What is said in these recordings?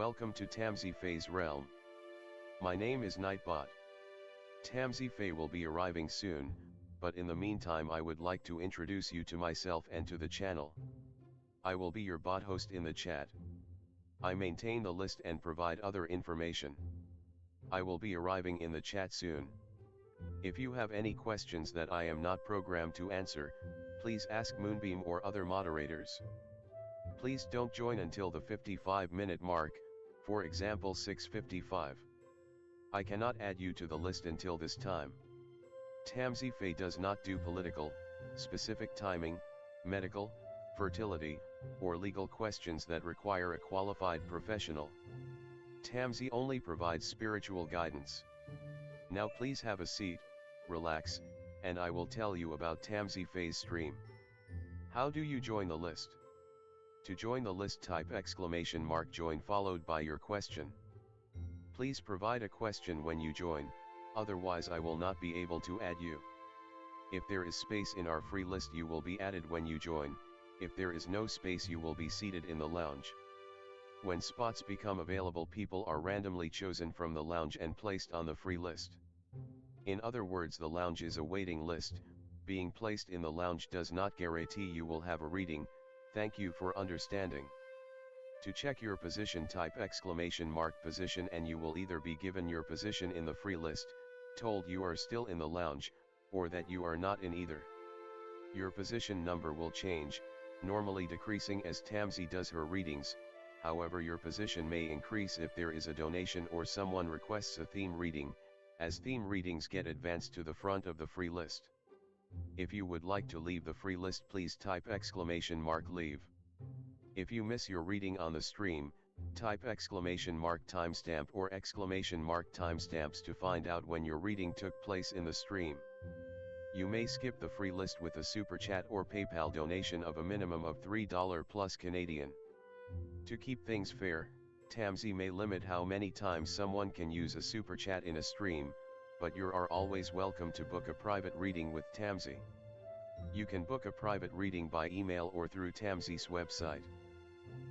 Welcome to Tamsy Fae's realm. My name is Nightbot. Tamsy Fae will be arriving soon, but in the meantime I would like to introduce you to myself and to the channel. I will be your bot host in the chat. I maintain the list and provide other information. I will be arriving in the chat soon. If you have any questions that I am not programmed to answer, please ask Moonbeam or other moderators. Please don't join until the 55-minute mark, for example 6:55. I cannot add you to the list until this time. Tamsy Fae does not do political, specific timing, medical, fertility, or legal questions that require a qualified professional. Tamsy only provides spiritual guidance. Now please have a seat, relax, and I will tell you about Tamsy Fae's stream. How do you join the list? To join the list, type !join followed by your question. Please provide a question when you join, otherwise I will not be able to add you. If there is space in our free list you will be added when you join, if there is no space you will be seated in the lounge. When spots become available, people are randomly chosen from the lounge and placed on the free list. In other words, the lounge is a waiting list. Being placed in the lounge does not guarantee you will have a reading. Thank you for understanding. To check your position, type !position and you will either be given your position in the free list, told you are still in the lounge, or that you are not in either. Your position number will change, normally decreasing as Tamsy does her readings. However, your position may increase if there is a donation or someone requests a theme reading, as theme readings get advanced to the front of the free list. If you would like to leave the free list, please type !leave. If you miss your reading on the stream, type !timestamp or !timestamps to find out when your reading took place in the stream. You may skip the free list with a super chat or PayPal donation of a minimum of $3 plus Canadian. To keep things fair, Tamsy may limit how many times someone can use a super chat in a stream, but you are always welcome to book a private reading with Tamsy. You can book a private reading by email or through Tamsy's website.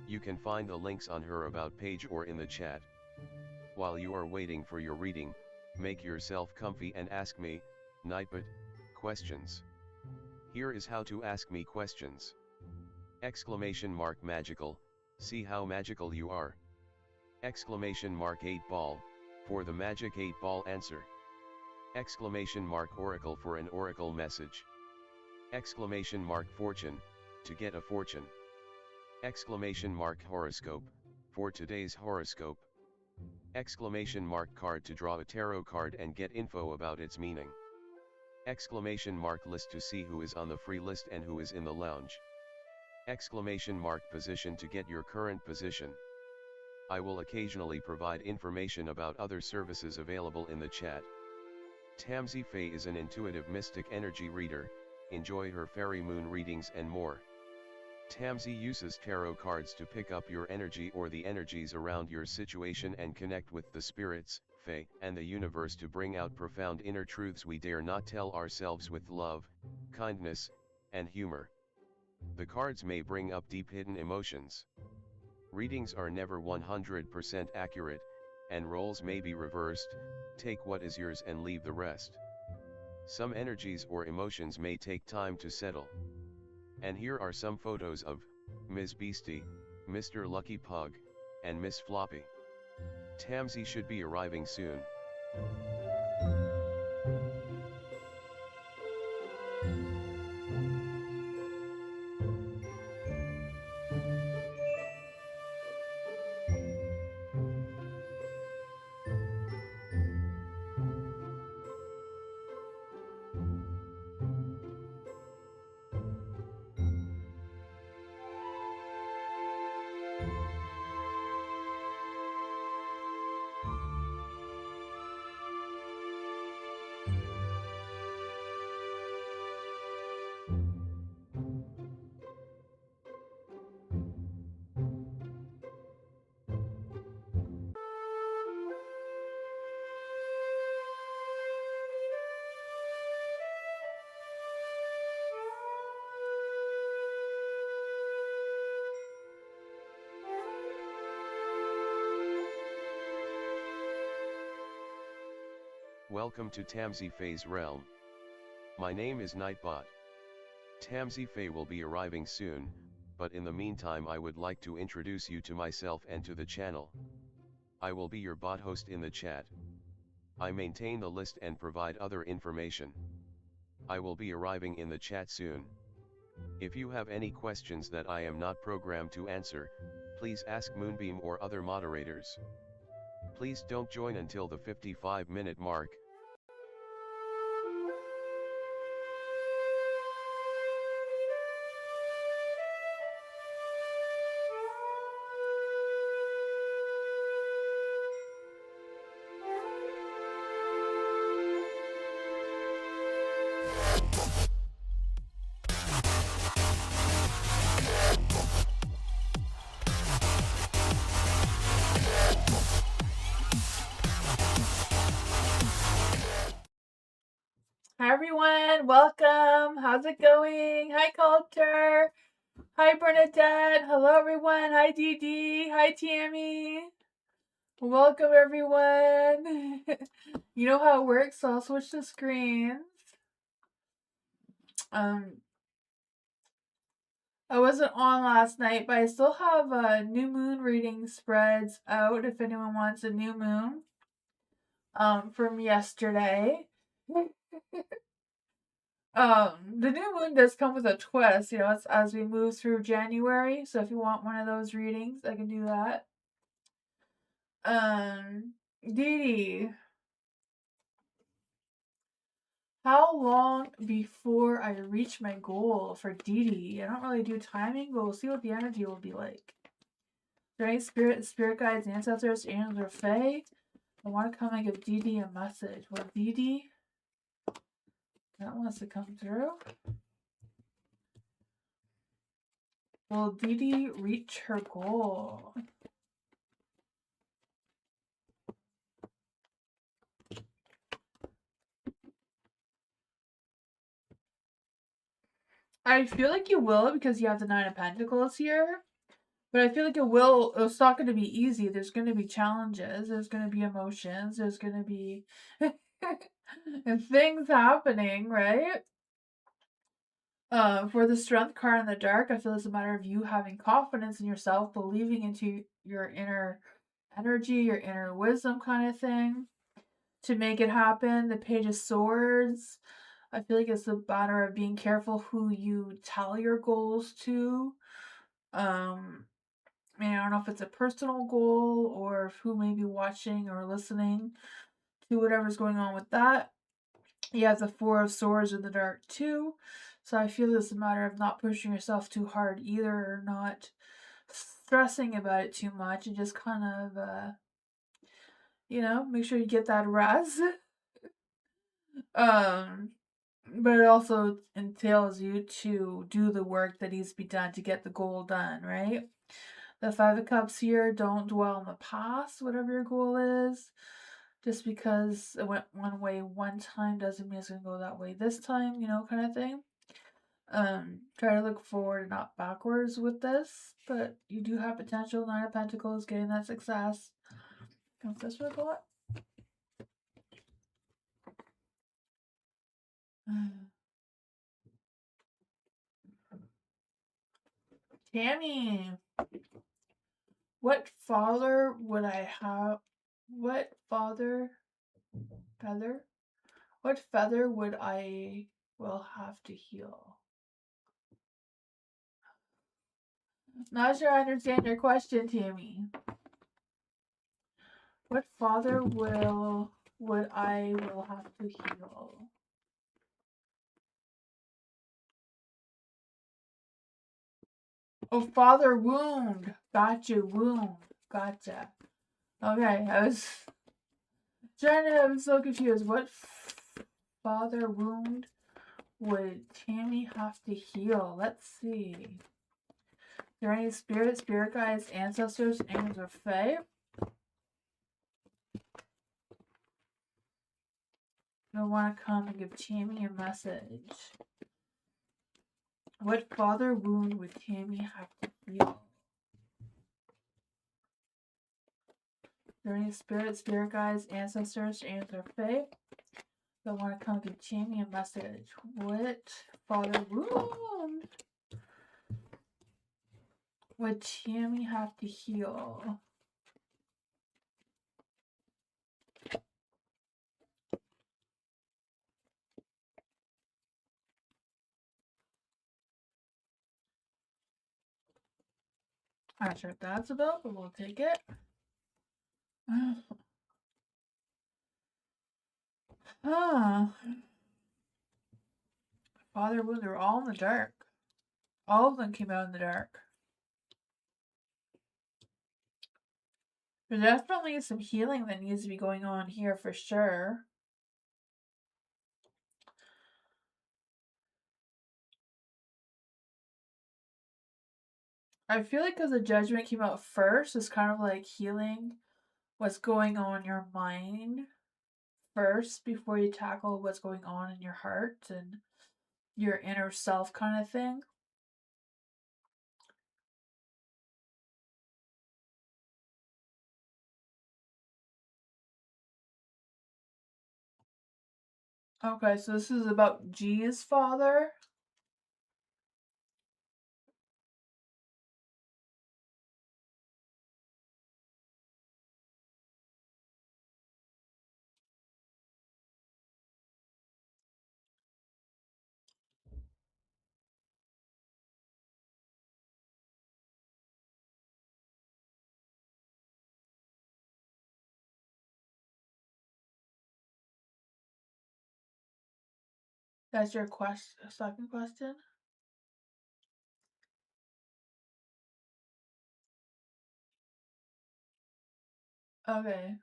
You can find the links on her about page or in the chat. While you are waiting for your reading, make yourself comfy and ask me, Nightbot, questions. Here is how to ask me questions. !magical, see how magical you are. !8 ball, for the magic 8 ball answer. !oracle for an oracle message. !fortune, to get a fortune. !horoscope, for today's horoscope. !card to draw a tarot card and get info about its meaning. !list to see who is on the free list and who is in the lounge. !position to get your current position. I will occasionally provide information about other services available in the chat. Tamsy Fae is an intuitive mystic energy reader. Enjoy her fairy moon readings and more. Tamsy uses tarot cards to pick up your energy or the energies around your situation and connect with the spirits, Fae, and the universe to bring out profound inner truths we dare not tell ourselves with love, kindness, and humor. The cards may bring up deep hidden emotions. Readings are never 100% accurate, and roles may be reversed. Take what is yours and leave the rest. Some energies or emotions may take time to settle. And here are some photos of Ms. Beastie, Mr. Lucky Pug, and Miss Floppy. Tamsy should be arriving soon. Welcome to Tamsy Fae's realm. My name is Nightbot. Tamsy Fae will be arriving soon, but in the meantime I would like to introduce you to myself and to the channel. I will be your bot host in the chat. I maintain the list and provide other information. I will be arriving in the chat soon. If you have any questions that I am not programmed to answer, please ask Moonbeam or other moderators. Please don't join until the 55-minute mark. Hi everyone, welcome. How's it going? Hi Culture. Hi Bernadette. Hello everyone. Hi Dee Dee. Hi Tammy. Welcome everyone. You know how it works, so I'll switch the screens. I wasn't on last night, but I still have new moon reading spreads out if anyone wants a new moon from yesterday. The new moon does come with a twist, it's as we move through January. So if you want one of those readings, I can do that. Dee Dee, how long before I reach my goal for Dee Dee? I don't really do timing, but we'll see what the energy will be like. Is there any spirit guides, ancestors, angels, or fae? I want to come and give Dee Dee a message. Well, Dee Dee, that wants to come through. Will Dee Dee reach her goal? I feel like you will because you have the Nine of Pentacles here. But I feel like it's not going to be easy. There's going to be challenges. There's going to be emotions. There's going to be things happening, right? For the Strength card in the dark, I feel it's a matter of you having confidence in yourself, believing into your inner energy, your inner wisdom kind of thing to make it happen. The Page of Swords, I feel like it's a matter of being careful who you tell your goals to. I mean, I don't know if it's a personal goal or who may be watching or listening to whatever's going on with that. You have the Four of Swords in the dark too. So I feel it's a matter of not pushing yourself too hard either, or not stressing about it too much, and just kind of, make sure you get that rest. But it also entails you to do the work that needs to be done to get the goal done, right? The Five of Cups here, don't dwell on the past, whatever your goal is. Just because it went one way one time doesn't mean it's going to go that way this time, kind of thing. Try to look forward and not backwards with this, but you do have potential. Nine of Pentacles, getting that success. Comes this with what? Tammy, what father would I have? What feather? What feather would I will have to heal? Not sure I understand your question, Tammy. What father would I will have to heal? Oh, father wound. Gotcha, wound. Gotcha. Okay, I was so confused. What father wound would Tammy have to heal? Let's see. Is there any spirit guides, ancestors, angels, or fae? I want to come and give Tammy a message. What father wound would Tammy have to heal? Is there any spirit guides, ancestors, angels, or fae? I want to come to Jamie a message. What father wound would Tammy have to heal? I'm not sure what that's about, but we'll take it. Ah, father wound, they're all in the dark. All of them came out in the dark. There's definitely some healing that needs to be going on here for sure. I feel like because the judgment came out first, it's kind of like healing what's going on in your mind first before you tackle what's going on in your heart and your inner self kind of thing. Okay, so this is about G's father. That's your second question? Okay.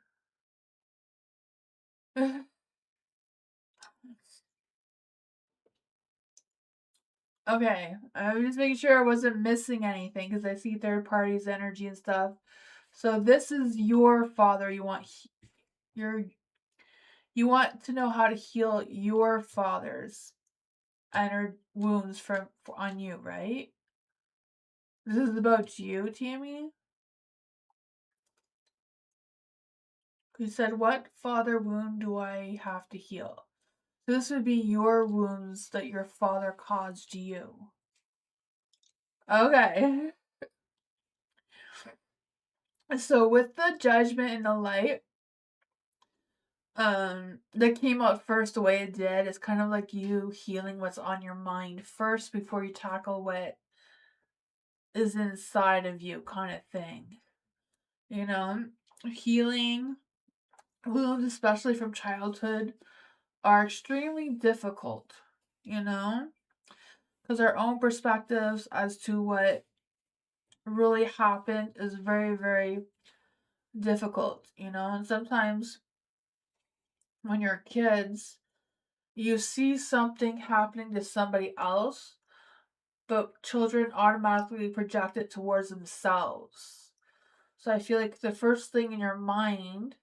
Okay, I was just making sure I wasn't missing anything because I see third parties' energy and stuff. So this is your father. Your you want to know how to heal your father's inner wounds from on you, right? This is about you, Tammy. You said, "What father wound do I have to heal?" So this would be your wounds that your father caused you. Okay. So with the judgment and the light, that came out first the way it did, it's kind of like you healing what's on your mind first before you tackle what is inside of you, kind of thing. You know, healing wounds, especially from childhood, are extremely difficult, you know, because our own perspectives as to what really happened is very, very difficult, you know, and sometimes when you're kids, you see something happening to somebody else, but children automatically project it towards themselves. So I feel like the first thing in your mind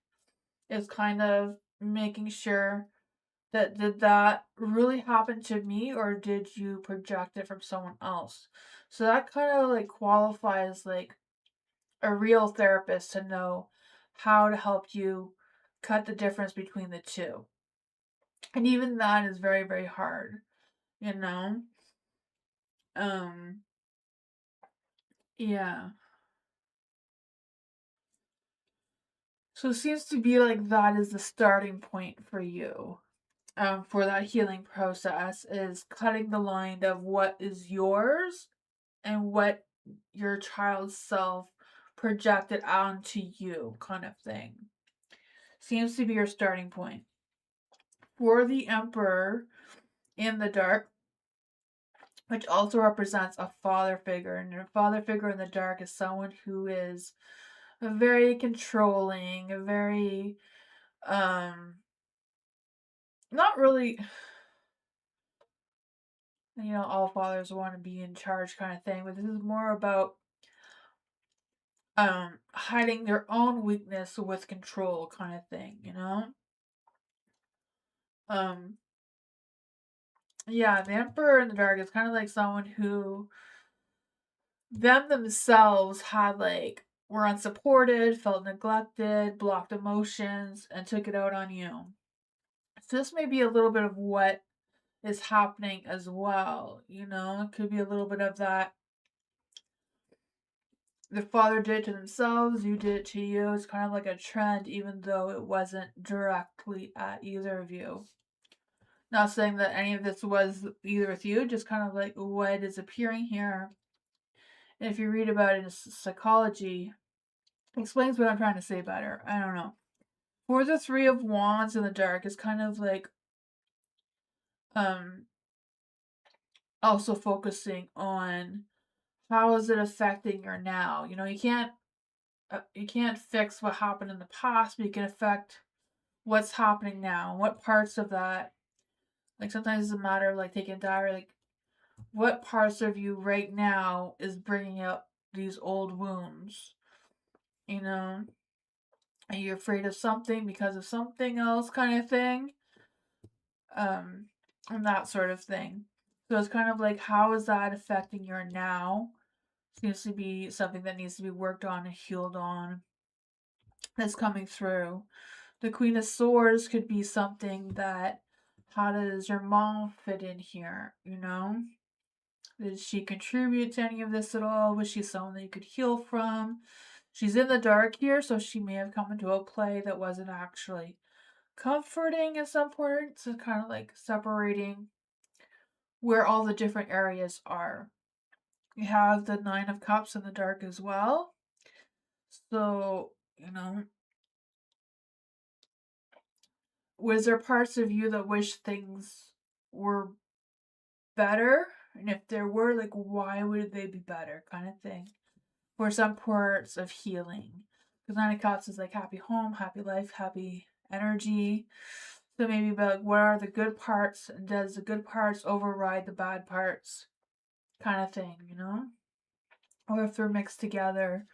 is kind of making sure that did that really happen to me or did you project it from someone else? So that kind of like qualifies like a real therapist to know how to help you cut the difference between the two. And even that is very, very hard, you know? Um, yeah. So it seems to be like that is the starting point for you. For that healing process is cutting the line of what is yours and what your child's self projected onto you, kind of thing. Seems to be your starting point. For the Emperor in the dark, which also represents a father figure, and a father figure in the dark is someone who is very controlling, a very not really, all fathers want to be in charge kind of thing, but this is more about hiding their own weakness with control kind of thing, you know? Um yeah, the Emperor in the Dark is kind of like someone who themselves had like were unsupported, felt neglected, blocked emotions, and took it out on you. So this may be a little bit of what is happening as well. It could be a little bit of that. The father did it to themselves, you did it to you. It's kind of like a trend, even though it wasn't directly at either of you. Not saying that any of this was either with you, just kind of like what is appearing here. And if you read about it in psychology, it explains what I'm trying to say better. I don't know. For the Three of Wands in the dark is kind of like um also focusing on how is it affecting your now. You can't fix what happened in the past, but you can affect what's happening now. What parts of that, like sometimes it's a matter of like taking a diary, like what parts of you right now is bringing up these old wounds. You know, are you afraid of something because of something else, kind of thing, um, and that sort of thing. So it's kind of like how is that affecting your now? Seems to be something that needs to be worked on and healed on. That's coming through. The Queen of Swords could be something that, how does your mom fit in here? Did she contribute to any of this at all? Was she someone that you could heal from? She's in the dark here, so she may have come into a play that wasn't actually comforting at some point. So kind of like separating where all the different areas are. You have the Nine of Cups in the dark as well. So, was there parts of you that wish things were better? And if there were, like, why would they be better? Kind of thing. For some parts of healing. Because Nine of Cups is like happy home, happy life, happy energy. So maybe like, what are the good parts? And does the good parts override the bad parts? Kind of thing, Or if they're mixed together.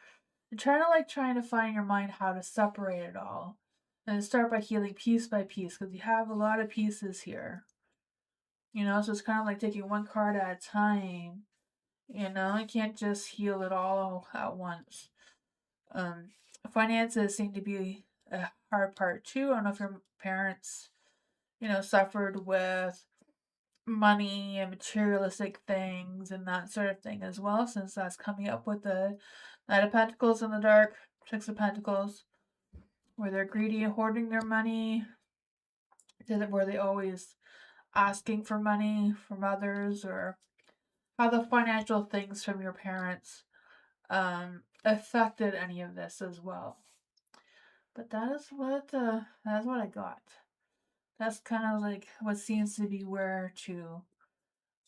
And trying to find in your mind how to separate it all. And start by healing piece by piece, because you have a lot of pieces here. So it's kind of like taking one card at a time. You can't just heal it all at once. Um, Finances seem to be a hard part too. I don't know if your parents, suffered with money and materialistic things and that sort of thing as well, since that's coming up with the Knight of Pentacles in the dark, Six of Pentacles, where they're greedy and hoarding their money. Were they always asking for money from others, or how the financial things from your parents affected any of this as well. But that's what I got. That's kind of like what seems to be where to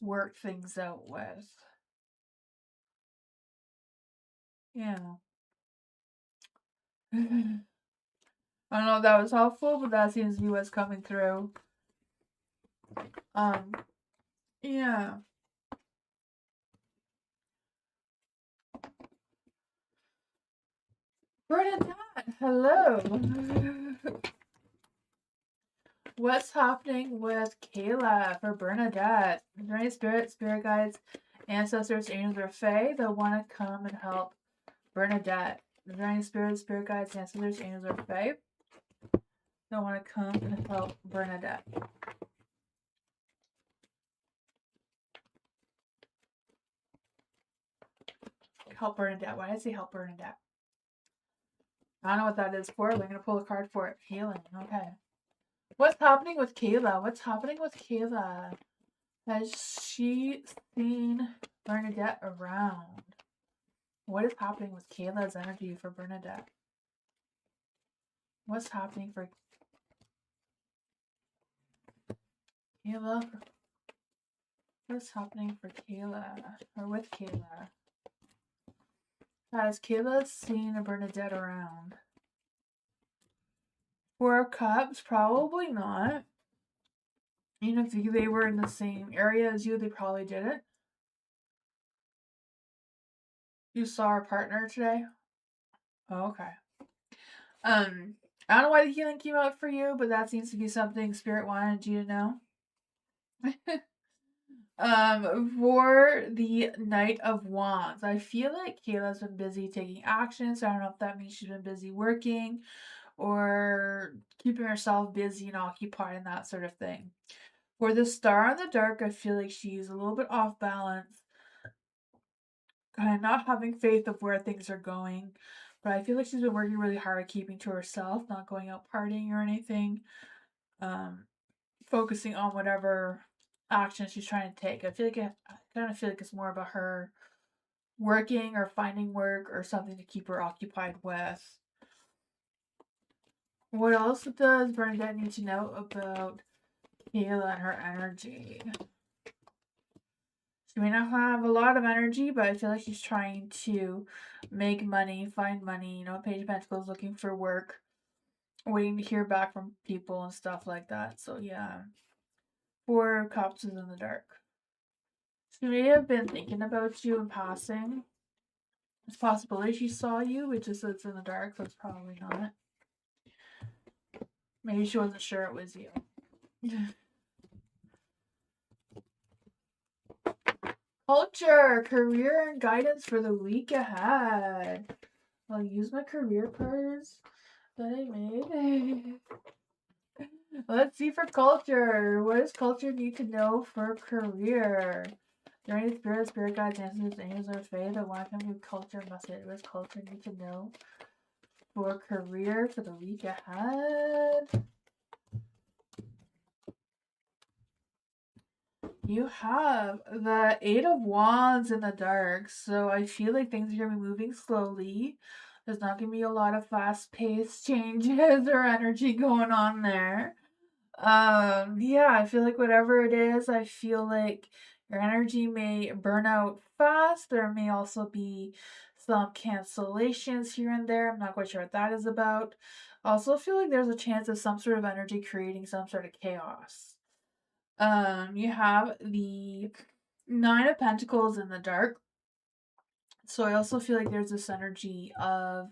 work things out with. Yeah. I don't know if that was helpful, but that seems to be what's coming through. Yeah. Bernadette, hello. What's happening with Kayla for Bernadette? Is there any spirit guides, ancestors, angels, or fae that want to come and help Bernadette? Is there any spirit guides, ancestors, angels, or fae that want to come and help Bernadette? Help Bernadette. Why did I say help Bernadette? I don't know what that is for. We're going to pull a card for it. Healing. Okay. What's happening with Kayla? What's happening with Kayla? Has she seen Bernadette around? What is happening with Kayla's energy for Bernadette? What's happening for Kayla? What's happening for Kayla? Or with Kayla? Has Kayla seen a Bernadette around? Four of Cups? Probably not. Even if they were in the same area as you, they probably didn't. You saw our partner today? Oh, okay. I don't know why the healing came out for you, but that seems to be something Spirit wanted you to know. For the Knight of Wands, I feel like Kayla's been busy taking action, so I don't know if that means she's been busy working, or keeping herself busy and occupied and that sort of thing. For the star in the dark, I feel like she's a little bit off balance, kind of not having faith of where things are going. But I feel like she's been working really hard keeping to herself, not going out partying or anything, um, focusing on whatever action she's trying to take. I kind of feel like it's more about her working or finding work or something to keep her occupied with. What else does Bernadette need to know about Kayla and her energy? She may not have a lot of energy, but I feel like she's trying to make money, find money. You know, Page of Pentacles looking for work, waiting to hear back from people and stuff like that. So yeah, 4 Cups is in the dark. She may have been thinking about you in passing. It's a possibility she saw you, which is it's in the dark, so it's probably not. Maybe she wasn't sure it was you. Culture, career, and guidance for the week ahead. I'll use my career cards that I made. Let's see for culture. What does culture need to know for career? There any spirit guides, ancestors, angels, or fae that want to come to culture message? What does culture need to know for career for the week ahead? You have the 8 of Wands in the dark, so I feel like things are going to be moving slowly. There's not going to be a lot of fast-paced changes or energy going on there. Yeah, I feel like whatever it is, I feel like your energy may burn out fast. There may also be some cancellations here and there. I'm not quite sure what that is about. I also feel like there's a chance of some sort of energy creating some sort of chaos. You have the 9 of Pentacles in the dark. So I also feel like there's this energy of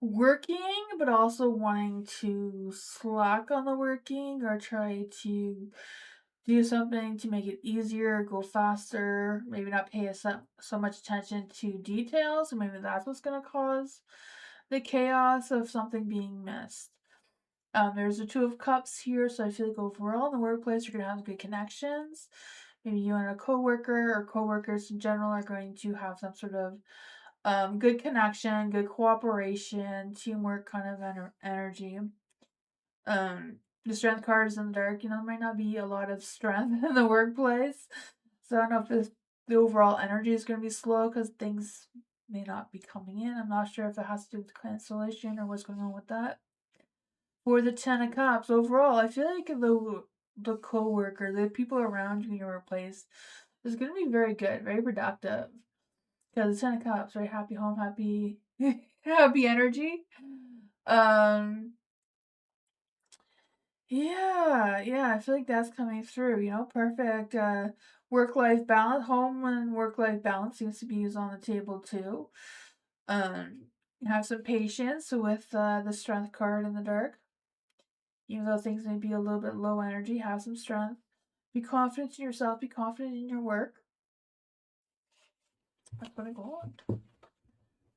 working, but also wanting to slack on the working or try to do something to make it easier, go faster, maybe not pay so much attention to details. So maybe that's what's going to cause the chaos of something being missed. There's a 2 of Cups here, so I feel like overall in the workplace you're going to have good connections. Maybe you and a coworker or coworkers in general are going to have some sort of good connection, good cooperation, teamwork kind of energy. The Strength card is in the dark. You know, there might not be a lot of strength in the workplace. So I don't know if the overall energy is going to be slow because things may not be coming in. I'm not sure if it has to do with cancellation or what's going on with that. For the 10 of Cups, overall, I feel like the co-worker, the people around you in your workplace, is going to be very good, very productive. Because the 10 of Cups, very happy home, happy, happy energy. Yeah, I feel like that's coming through. You know, perfect work-life balance. Home and work-life balance seems to be on the table too. Have some patience with the Strength card in the dark. Even though things may be a little bit low energy, have some strength. Be confident in yourself. Be confident in your work. That's what I want.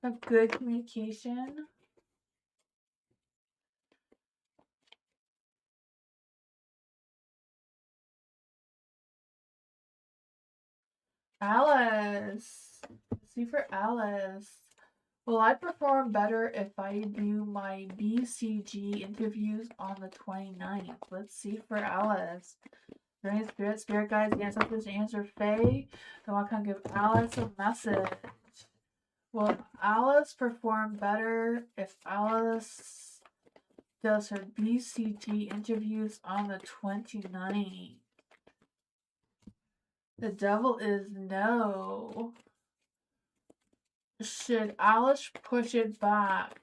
Have good communication. Alice. Let's see for Alice. Will I perform better if I do my BCG interviews on the 29th? Let's see for Alice. Drain spirit guides, ancestors, answer Fae. I want to give Alice a message. Will Alice perform better if Alice does her BCG interviews on the 29th? The devil is no. Should Alice push it back?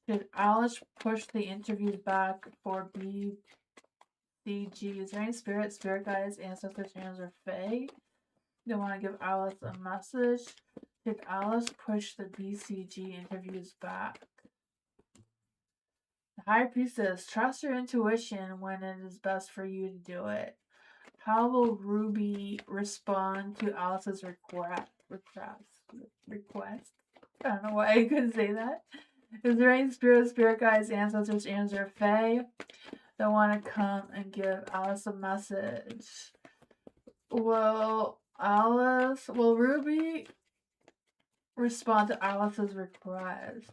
Should Alice push the interviews back for BCG? Is there any spirit guides, ancestors, hands, or Fae? They want to give Alice a message. Should Alice push the BCG interviews back? The High Priestess, trust your intuition when it is best for you to do it. How will Ruby respond to Alice's request? I don't know why I couldn't say that. Is there any spirit guides, ancestors, or fae that want to come and give Alice a message? Will Ruby respond to Alice's request?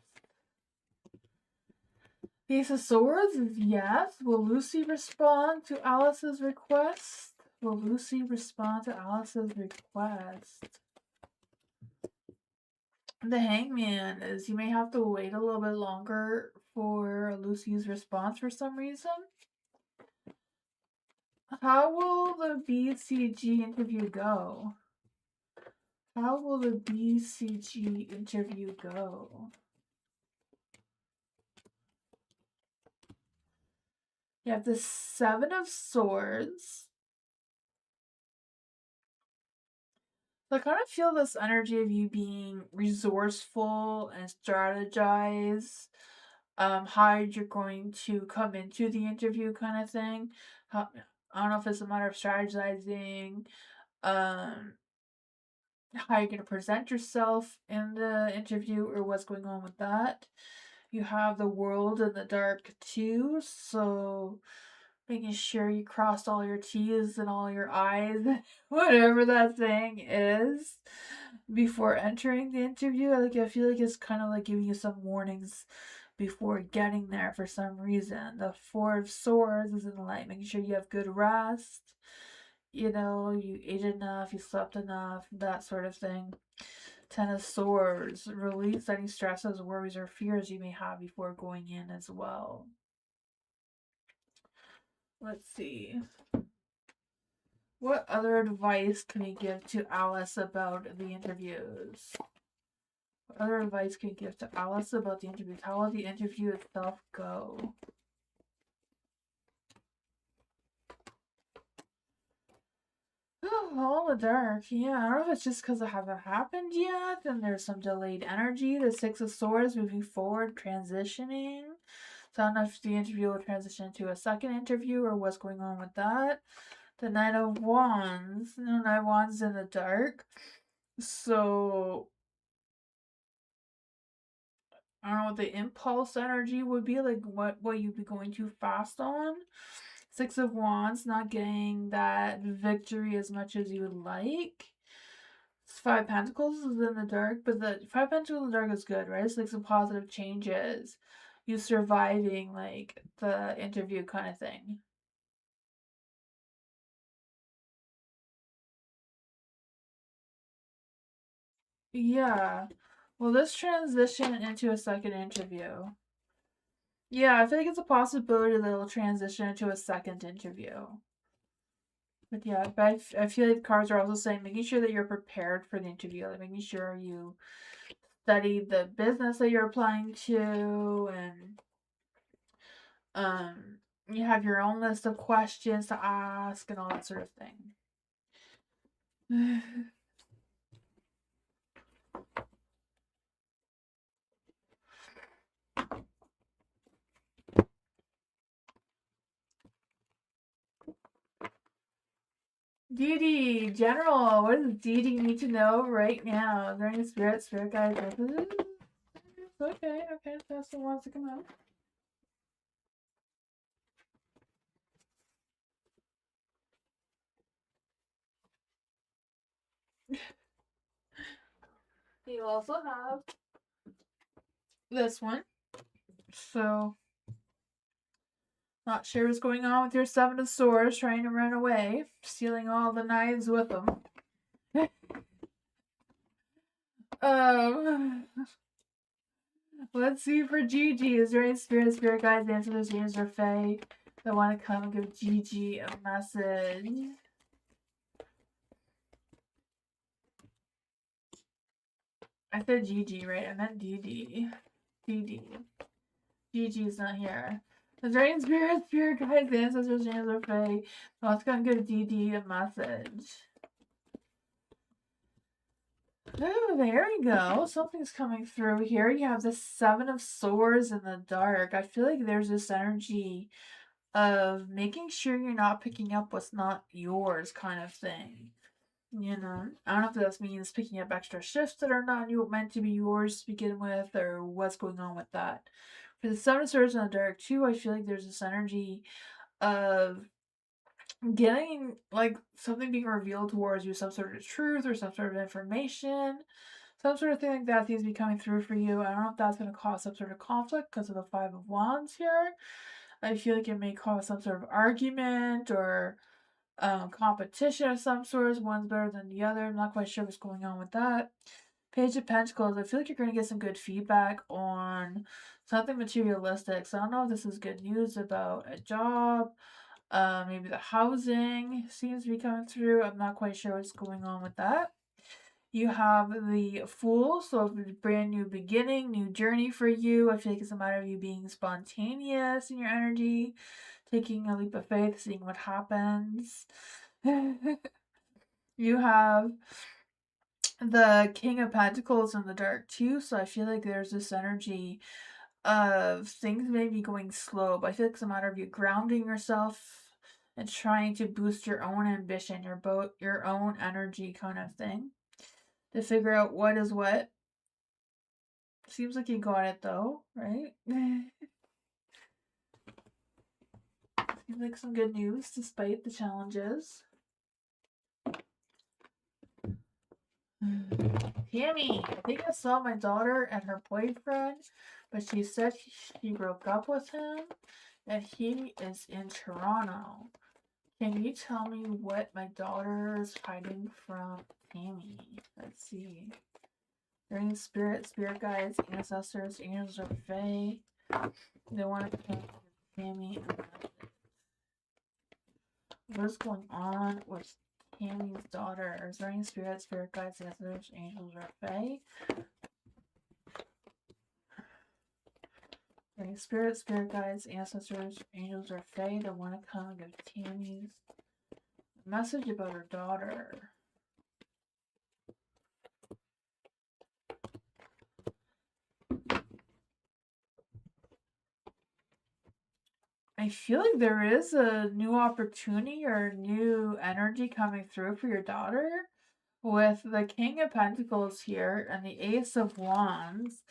Ace of Swords is yes. Will Lucy respond to Alice's request? Will Lucy respond to Alice's request? The Hangman is you may have to wait a little bit longer for Lucy's response for some reason. How will the BCG interview go? How will the BCG interview go? You have the Seven of Swords. So I kind of feel this energy of you being resourceful and strategize how you're going to come into the interview kind of thing. I don't know if it's a matter of strategizing, um, how you're going to present yourself in the interview or what's going on with that. You have the World in the Dark too, so making sure you crossed all your T's and all your I's, whatever that thing is, before entering the interview. I feel like it's kind of like giving you some warnings before getting there for some reason. The Four of Swords is in the light, making sure you have good rest. You know, you ate enough, you slept enough, that sort of thing. Ten of Swords, release any stresses, worries, or fears you may have before going in as well. Let's see. What other advice can you give to Alice about the interviews? What other advice can you give to Alice about the interviews? How will the interview itself go? Oh, all in the dark. Yeah, I don't know if it's just because it hasn't happened yet and there's some delayed energy. The Six of Swords moving forward, transitioning. So I don't know if the interview will transition to a second interview or what's going on with that. The Knight of Wands. The Knight of Wands in the dark. So I don't know what the impulse energy would be, like what you'd be going too fast on. Six of Wands, not getting that victory as much as you would like. Five Pentacles is in the dark, but the Five Pentacles in the dark is good, right? It's like some positive changes. You surviving like the interview kind of thing. Yeah. Well, this transition into a second interview. Yeah, I feel like it's a possibility that it'll transition into a second interview. But yeah, but I feel like cards are also saying making sure that you're prepared for the interview, like making sure you study the business that you're applying to, and you have your own list of questions to ask and all that sort of thing. Dee Dee, General, what does Dee Dee need to know right now? Is there any spirit guides? Okay, that's the ones to come out. You also have this one. So, not sure what's going on with your Seven of Swords trying to run away, stealing all the knives with them. Let's see for Gigi. Is there any spirit guides, ancestors, or fae that want to come and give Gigi a message? I said Gigi, right? I meant Dee Dee. Gigi's not here. Is there any spirit guides, ancestors, or fae that want to come and give Dee Dee a message? Oh, there we go. Something's coming through here. You have the Seven of Swords in the dark. I feel like there's this energy of making sure you're not picking up what's not yours kind of thing. You know, I don't know if that means picking up extra shifts that are not meant to be yours to begin with, or what's going on with that. For the Seven of Swords in the Dark too, I feel like there's this energy of getting like something being revealed towards you, some sort of truth or some sort of information, some sort of thing like that seems to be coming through for you. I don't know if that's going to cause some sort of conflict because of the Five of Wands here. I feel like it may cause some sort of argument or competition of some sort. One's better than the other. I'm not quite sure what's going on with that. Page of Pentacles, I feel like you're going to get some good feedback on something materialistic. So I don't know if this is good news about a job. Maybe the housing seems to be coming through. I'm not quite sure what's going on with that. You have the Fool, so a brand new beginning, new journey for you. I feel like it's a matter of you being spontaneous in your energy, taking a leap of faith, seeing what happens. You have the King of Pentacles in the dark too, so I feel like there's this energy of things maybe going slow, but I feel like it's a matter of you grounding yourself and trying to boost your own ambition, your own energy kind of thing to figure out what is what. Seems like you got it though, right? Seems like some good news despite the challenges. Tammy, I think I saw my daughter and her boyfriend, but she said she broke up with him and he is in Toronto. Can you tell me what my daughter's hiding from Tammy? Let's see. Bring spirit guides, ancestors, angels, or fae. They want to come with Tammy. What is going on with Tammy's daughter? Is there any spirit guides, ancestors, angels, or fae? Any spirit guides, ancestors, angels, or fae that want to come and give Tammy's message about her daughter? I feel like there is a new opportunity or new energy coming through for your daughter with the King of Pentacles here and the Ace of Wands.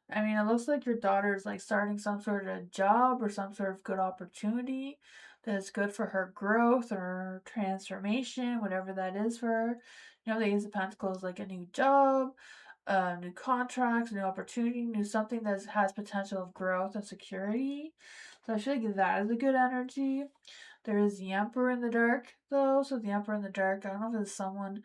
I mean, it looks like your daughter's like starting some sort of job or some sort of good opportunity that's good for her growth or transformation, whatever that is for her. You know, the Ace of Pentacles, like a new job, new contracts, new opportunity, new something that has potential of growth and security. So I feel like that is a good energy. There is the Emperor in the dark, though. So the Emperor in the dark, I don't know if it's someone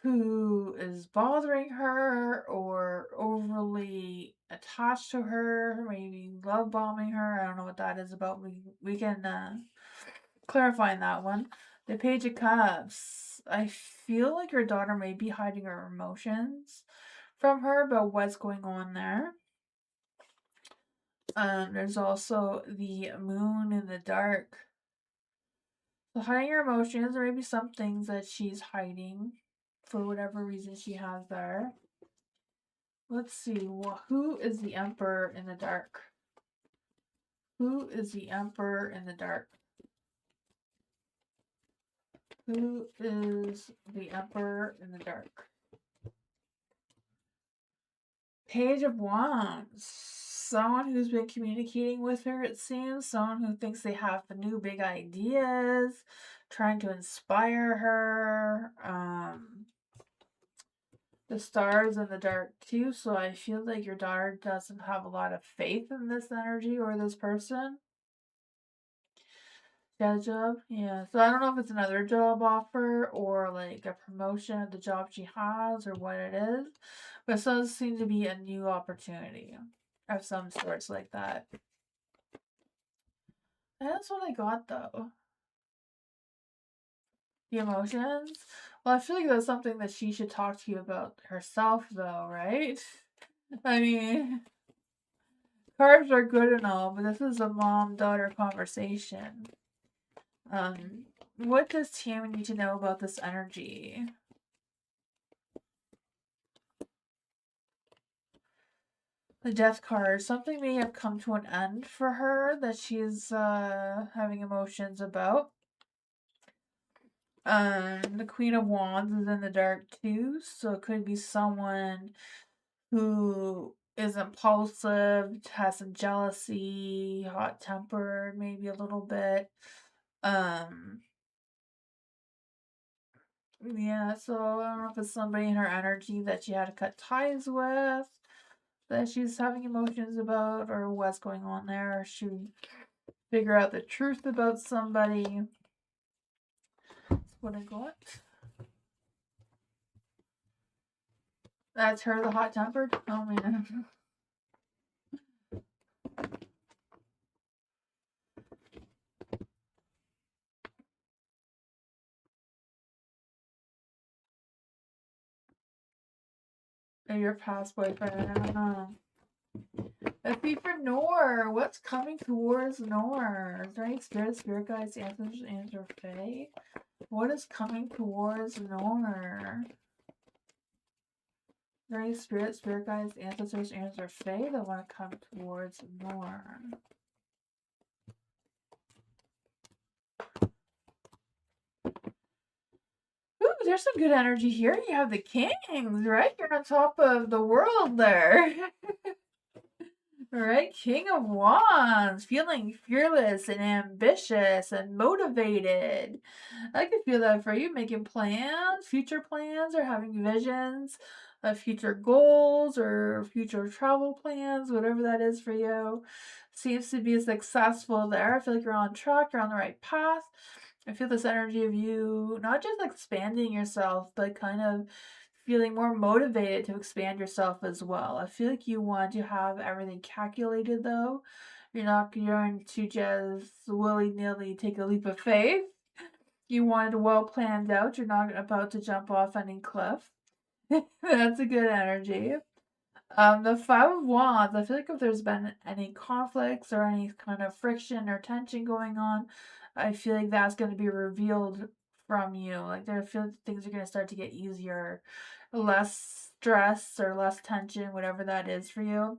who is bothering her or overly attached to her, maybe love bombing her. I don't know what that is about. We can clarify that one. The Page of Cups. I feel like your daughter may be hiding her emotions from her about what's going on there. There's also the Moon in the dark. So hiding your emotions, or maybe some things that she's hiding for whatever reason she has there. Let's see. Who is the Emperor in the dark? Who is the Emperor in the dark? Who is the Emperor in the dark? Page of Wands. Someone who's been communicating with her, it seems. Someone who thinks they have the new big ideas, trying to inspire her. The stars in the dark too, so I feel like your daughter doesn't have a lot of faith in this energy or this person. Got a job? Yeah. So I don't know if it's another job offer or like a promotion of the job she has or what it is. But it does seem to be a new opportunity of some sorts like that. That's what I got though. The emotions? Well, I feel like that's something that she should talk to you about herself though, right? I mean, cards are good and all, but this is a mom-daughter conversation. What does Tammy need to know about this energy? The Death card. Something may have come to an end for her that she's having emotions about. The Queen of Wands is in the dark too, so it could be someone who is impulsive, has some jealousy, hot tempered, maybe a little bit. Um, yeah, so I don't know if it's somebody in her energy that she had to cut ties with, that she's having emotions about, or what's going on there, or she figure out the truth about somebody. That's what I got. That's her, the hot tempered. Oh man. Your past boyfriend. I don't know. A fee for Nor. What's coming towards Nor? Is there any spirit guides, answer Fae? What is coming towards Nor? Is there any spirit guides, ancestors, answer Fae that want to come towards Nor? Ooh, there's some good energy here. You have the kings, right? You're on top of the world there. Right, King of Wands, feeling fearless and ambitious and motivated. I can feel that for you, making plans, future plans, or having visions of future goals or future travel plans, whatever that is for you. Seems to be successful there. I feel like you're on track, you're on the right path. I feel this energy of you not just expanding yourself, but kind of feeling more motivated to expand yourself as well. I feel like you want to have everything calculated though. You're not going to just willy nilly take a leap of faith. You want it well planned out. You're not about to jump off any cliff. That's a good energy. The Five of Wands, I feel like if there's been any conflicts or any kind of friction or tension going on, I feel like that's going to be revealed from you. Like, I feel like things are going to start to get easier, less stress or less tension, whatever that is for you.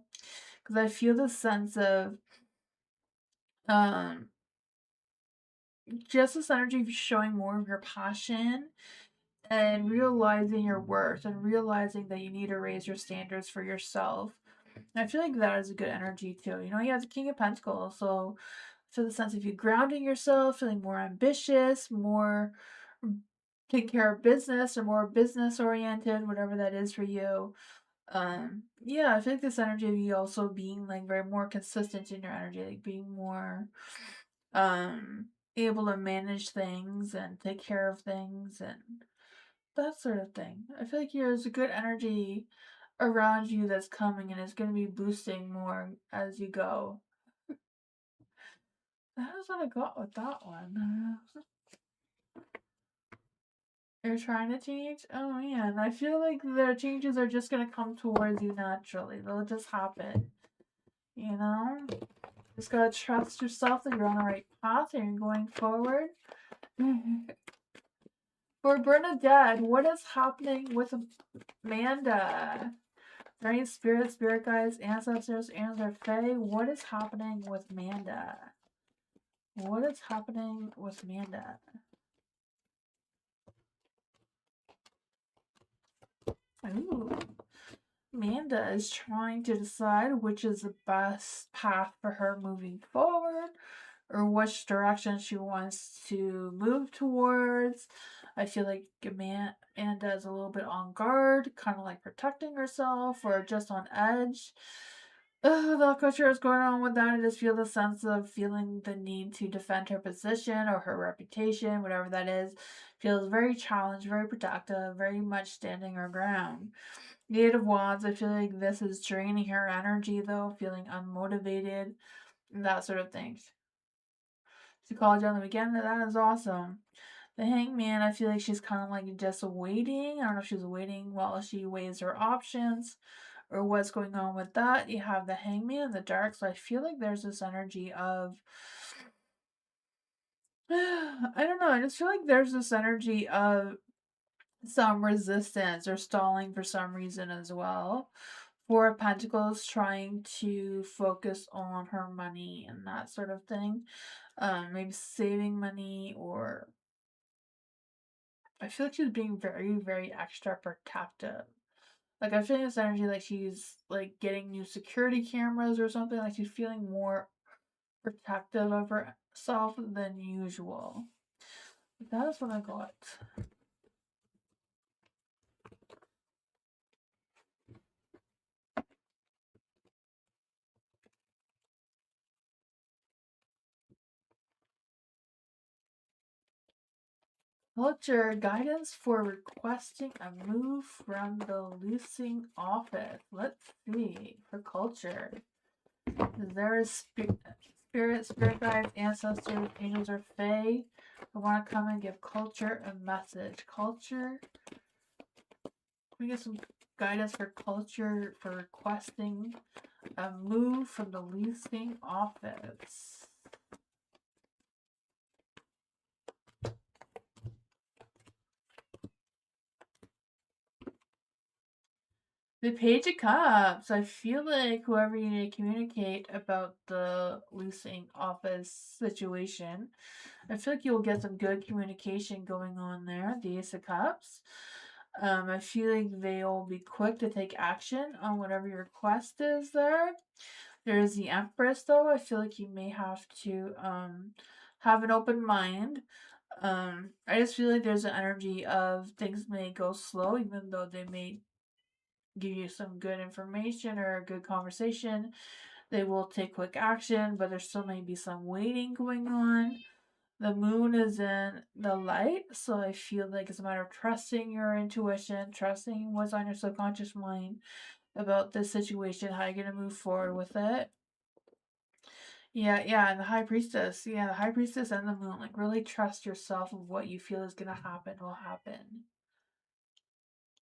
Because I feel the sense of, um, just this energy of showing more of your passion and realizing your worth and realizing that you need to raise your standards for yourself. I feel like that is a good energy too. You know, you have the King of Pentacles, so the sense of you grounding yourself, feeling more ambitious, more take care of business or more business oriented, whatever that is for you. Yeah, I feel like this energy of you also being like very more consistent in your energy, like being more um able to manage things and take care of things and that sort of thing. I feel like there's a good energy around you that's coming and it's going to be boosting more as you go. That's what I got with that one. You're trying to change? Oh man, I feel like the changes are just going to come towards you naturally. They'll just happen. You know? Just gotta trust yourself that you're on the right path and you're going forward. For Bernadette, what is happening with Amanda? Any spirit guides, ancestors, and their fae? What is happening with Manda? What is happening with Manda? Ooh. Manda is trying to decide which is the best path for her moving forward or which direction she wants to move towards. I feel like Amanda is a little bit on guard, kind of like protecting herself or just on edge. Not quite sure what's going on with that. I just feel the sense of feeling the need to defend her position or her reputation, whatever that is. Feels very challenged, very productive, very much standing her ground. The Eight of Wands, I feel like this is draining her energy though, feeling unmotivated, and that sort of thing. Psychology on the weekend, that is awesome. The Hangman, I feel like she's kind of like just waiting. I don't know if she's waiting while she weighs her options or what's going on with that. You have the Hangman in the dark, so I feel like there's this energy of I don't know, I just feel like there's this energy of some resistance or stalling for some reason as well. Four of Pentacles trying to focus on her money and that sort of thing. Maybe saving money or I feel like she's being very, very extra protective. Like, I'm feeling this energy like she's like getting new security cameras or something. Like she's feeling more protective of herself than usual. But that is what I got. Culture guidance for requesting a move from the leasing office. Let's see for culture. Is there a spirit guides, ancestors, angels, or fae who want to come and give culture a message? Culture. We get some guidance for culture for requesting a move from the leasing office. The Page of Cups. I feel like whoever you need to communicate about the leasing office situation, I feel like you'll get some good communication going on there. The Ace of Cups. I feel like they'll be quick to take action on whatever your request is there. There's the Empress, though. I feel like you may have to have an open mind. I just feel like there's an energy of things may go slow, even though they may give you some good information or a good conversation. They will take quick action, but there still may be some waiting going on. The moon is in the light, so I feel like it's a matter of trusting your intuition, trusting what's on your subconscious mind about this situation, how you're going to move forward with it. Yeah, and the High Priestess. Yeah, the High Priestess and the moon. Like, really trust yourself of what you feel is going to happen will happen.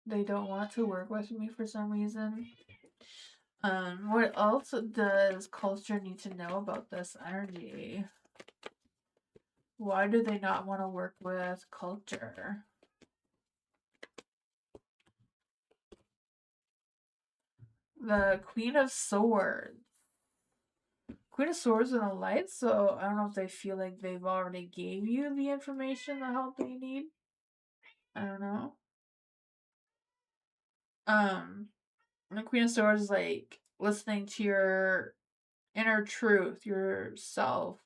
They don't want to work with me for some reason. What else does culture need to know about this energy? Why do they not want to work with culture? The Queen of Swords. Queen of Swords in the light, so I don't know if they feel like they've already gave you the information, the help that you need. I don't know. The Queen of Swords is like listening to your inner truth, yourself,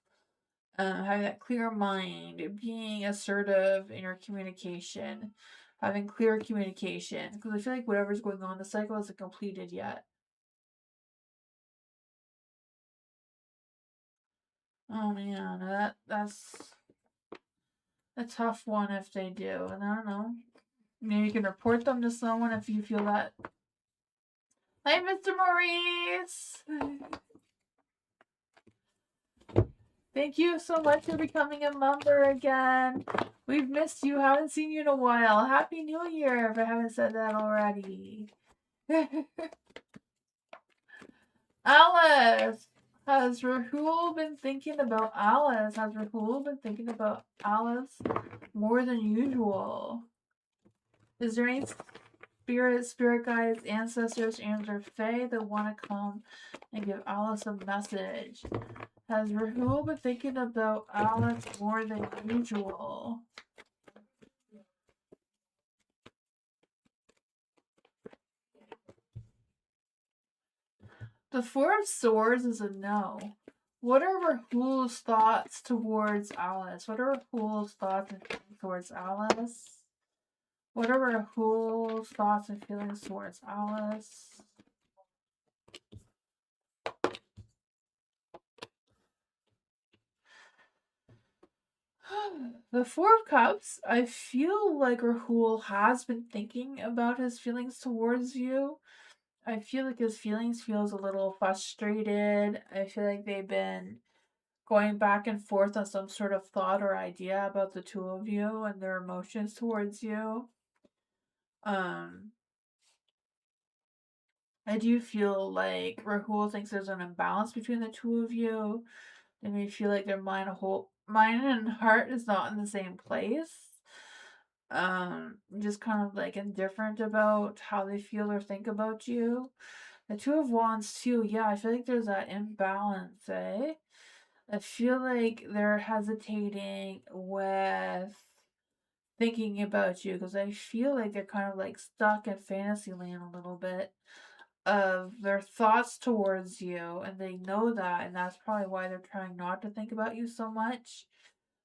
having that clear mind, being assertive in your communication, having clear communication. Because I feel like whatever's going on, the cycle isn't completed yet. Oh man, that's a tough one if they do. And I don't know. Maybe you can report them to someone if you feel that. Hi, Mr. Maurice! Thank you so much for becoming a member again. We've missed you. Haven't seen you in a while. Happy New Year if I haven't said that already. Alice! Has Rahul been thinking about Alice? Has Rahul been thinking about Alice more than usual? Is there any spirit guides, ancestors, angels, or fae that want to come and give Alice a message? Has Rahul been thinking about Alice more than usual? The Four of Swords is a no. What are Rahul's thoughts towards Alice? What are Rahul's thoughts and feelings towards Alice? What are Rahul's thoughts and feelings towards Alice? The Four of Cups, I feel like Rahul has been thinking about his feelings towards you. I feel like his feelings feels a little frustrated. I feel like they've been going back and forth on some sort of thought or idea about the two of you and their emotions towards you. I do feel like Rahul thinks there's an imbalance between the two of you. They may feel like their mind and heart is not in the same place. Just kind of like indifferent about how they feel or think about you. The Two of Wands too, yeah, I feel like there's that imbalance, eh? I feel like they're hesitating with thinking about you, because I feel like they're kind of like stuck in fantasy land a little bit of their thoughts towards you, and they know that, and that's probably why they're trying not to think about you so much.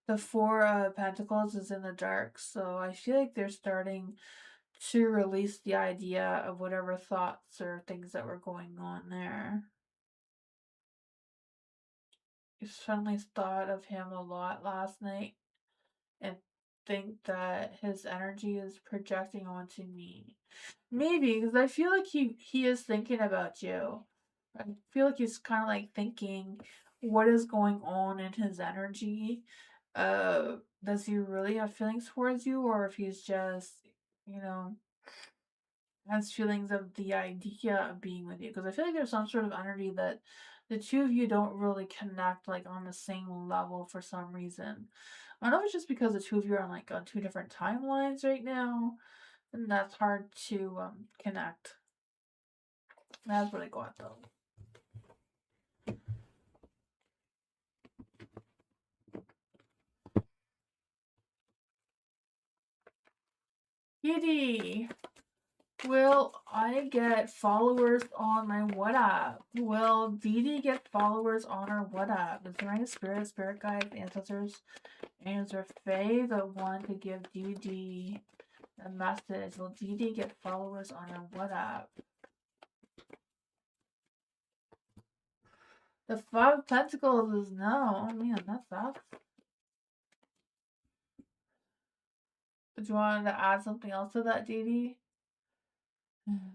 The Four of Pentacles is in the dark, so I feel like they're starting to release the idea of whatever thoughts or things that were going on there. You suddenly thought of him a lot last night and think that his energy is projecting onto me. Maybe, because I feel like he is thinking about you. I feel like he's kind of like thinking what is going on in his energy. Does he really have feelings towards you, or if he's just, you know, has feelings of the idea of being with you? Because I feel like there's some sort of energy that the two of you don't really connect like on the same level for some reason. I don't know if it's just because the two of you are on like on two different timelines right now, and that's hard to connect. That's what I got though. Kitty, will I get followers on my WhatsApp? Will Dee Dee get followers on her WhatsApp? Is there any spirit guides, ancestors, angels, or Fae that want to give Dee Dee a message? Will Dee Dee get followers on her WhatsApp? The Five of Pentacles is no. Oh man, that sucks. Did you want to add something else to that, Dee Dee? Mm.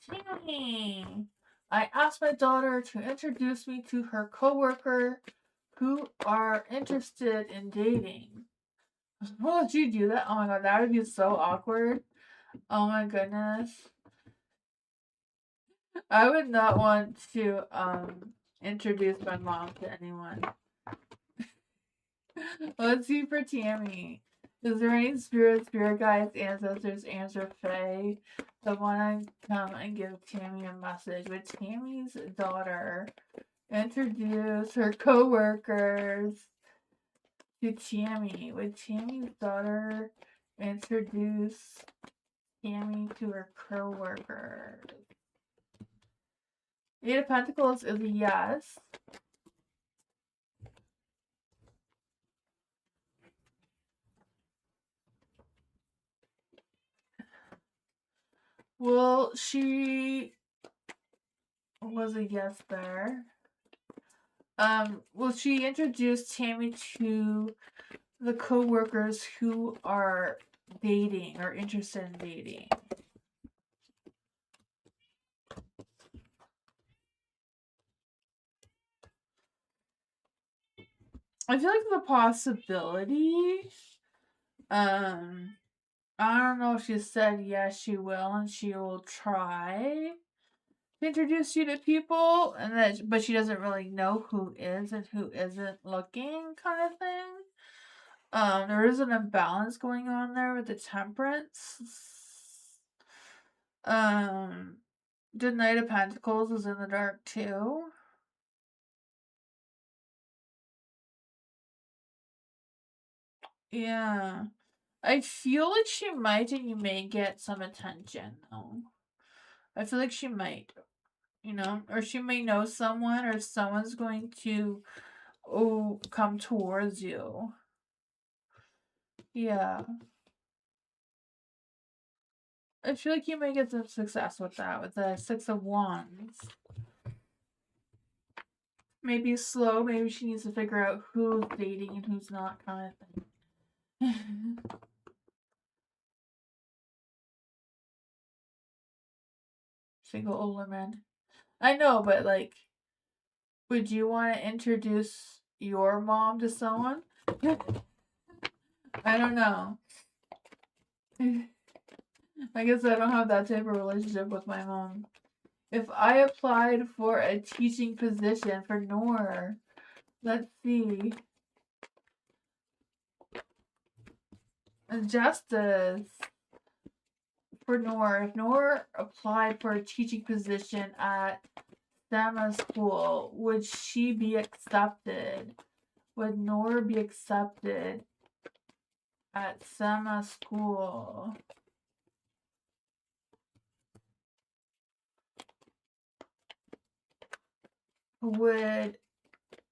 Tammy, I asked my daughter to introduce me to her coworker who are interested in dating. Would you do that? Oh my god, that would be so awkward. Oh my goodness. I would not want to introduce my mom to anyone. Let's see for Tammy. Is there any spirit guides, ancestors, answer Fae that want to come and give Tammy a message? With Tammy's daughter introduce her co-workers to Tammy. Would Tammy's daughter introduce Tammy to her co-workers? Eight of Pentacles is a yes. Well, she was a yes there. Will she introduce Tammy to the co-workers who are dating or interested in dating? I feel like it's a possibility. I don't know if she said yes, she will, and she will try to introduce you to people, and that, but she doesn't really know who is and who isn't looking, kind of thing. There is an imbalance going on there with the Temperance. The Knight of Pentacles is in the dark too. Yeah. I feel like she might, and you may get some attention though. I feel like she might, you know, or she may know someone, or someone's going to come towards you. Yeah. I feel like you may get some success with that, with the Six of Wands. Maybe slow, maybe she needs to figure out who's dating and who's not, kind of thing. Single older man. I know, but like, would you want to introduce your mom to someone? I don't know. I guess I don't have that type of relationship with my mom. If I applied for a teaching position for Noor, let's see. Justice for Noor. If Noor applied for a teaching position at Sama school, would she be accepted? Would Noor be accepted at Sama school? Would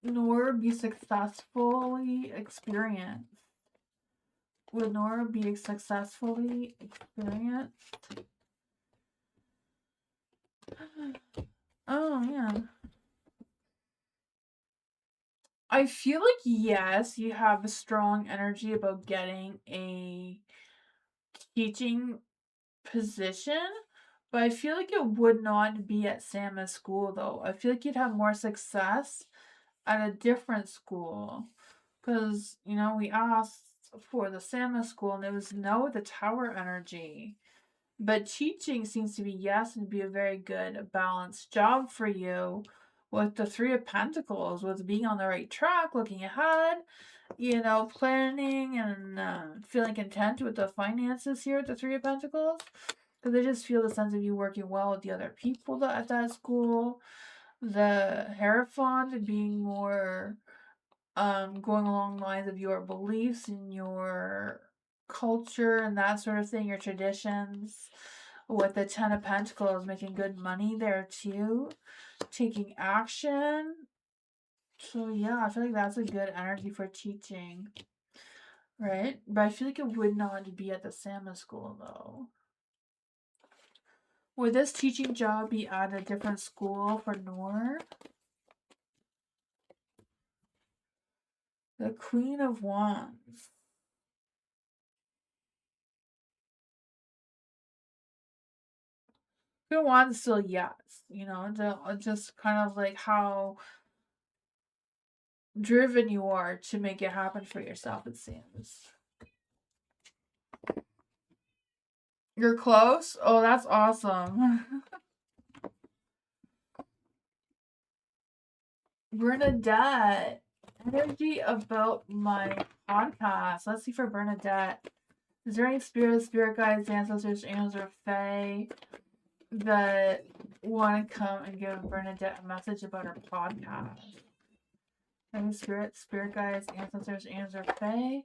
Noor be successfully experienced? Would Noor be successfully experienced? Oh, yeah. I feel like, yes, you have a strong energy about getting a teaching position, but I feel like it would not be at Sama school, though. I feel like you'd have more success at a different school. Because, we asked for the Sama school and it was no, the tower energy. But teaching seems to be yes and be a very good balanced job for you with the Three of Pentacles, with being on the right track, looking ahead, planning and feeling content with the finances here at the Three of Pentacles. Because I just feel the sense of you working well with the other people at that school. The Hierophant being more going along the lines of your beliefs and your culture and that sort of thing, your traditions. With the Ten of Pentacles, making good money there too, taking action. So yeah, I feel like that's a good energy for teaching, right? But I feel like it would not be at the Sama school though. Would this teaching job be at a different school for Noor? The Queen of Wands. Queen of Wands still yes. Just kind of like how driven you are to make it happen for yourself, it seems. You're close? Oh, that's awesome. Bernadette. Energy about my podcast. Let's see for Bernadette. Is there any spirit guides, ancestors, angels, or fae that want to come and give Bernadette a message about her podcast? Any spirit guides, ancestors, angels, or fae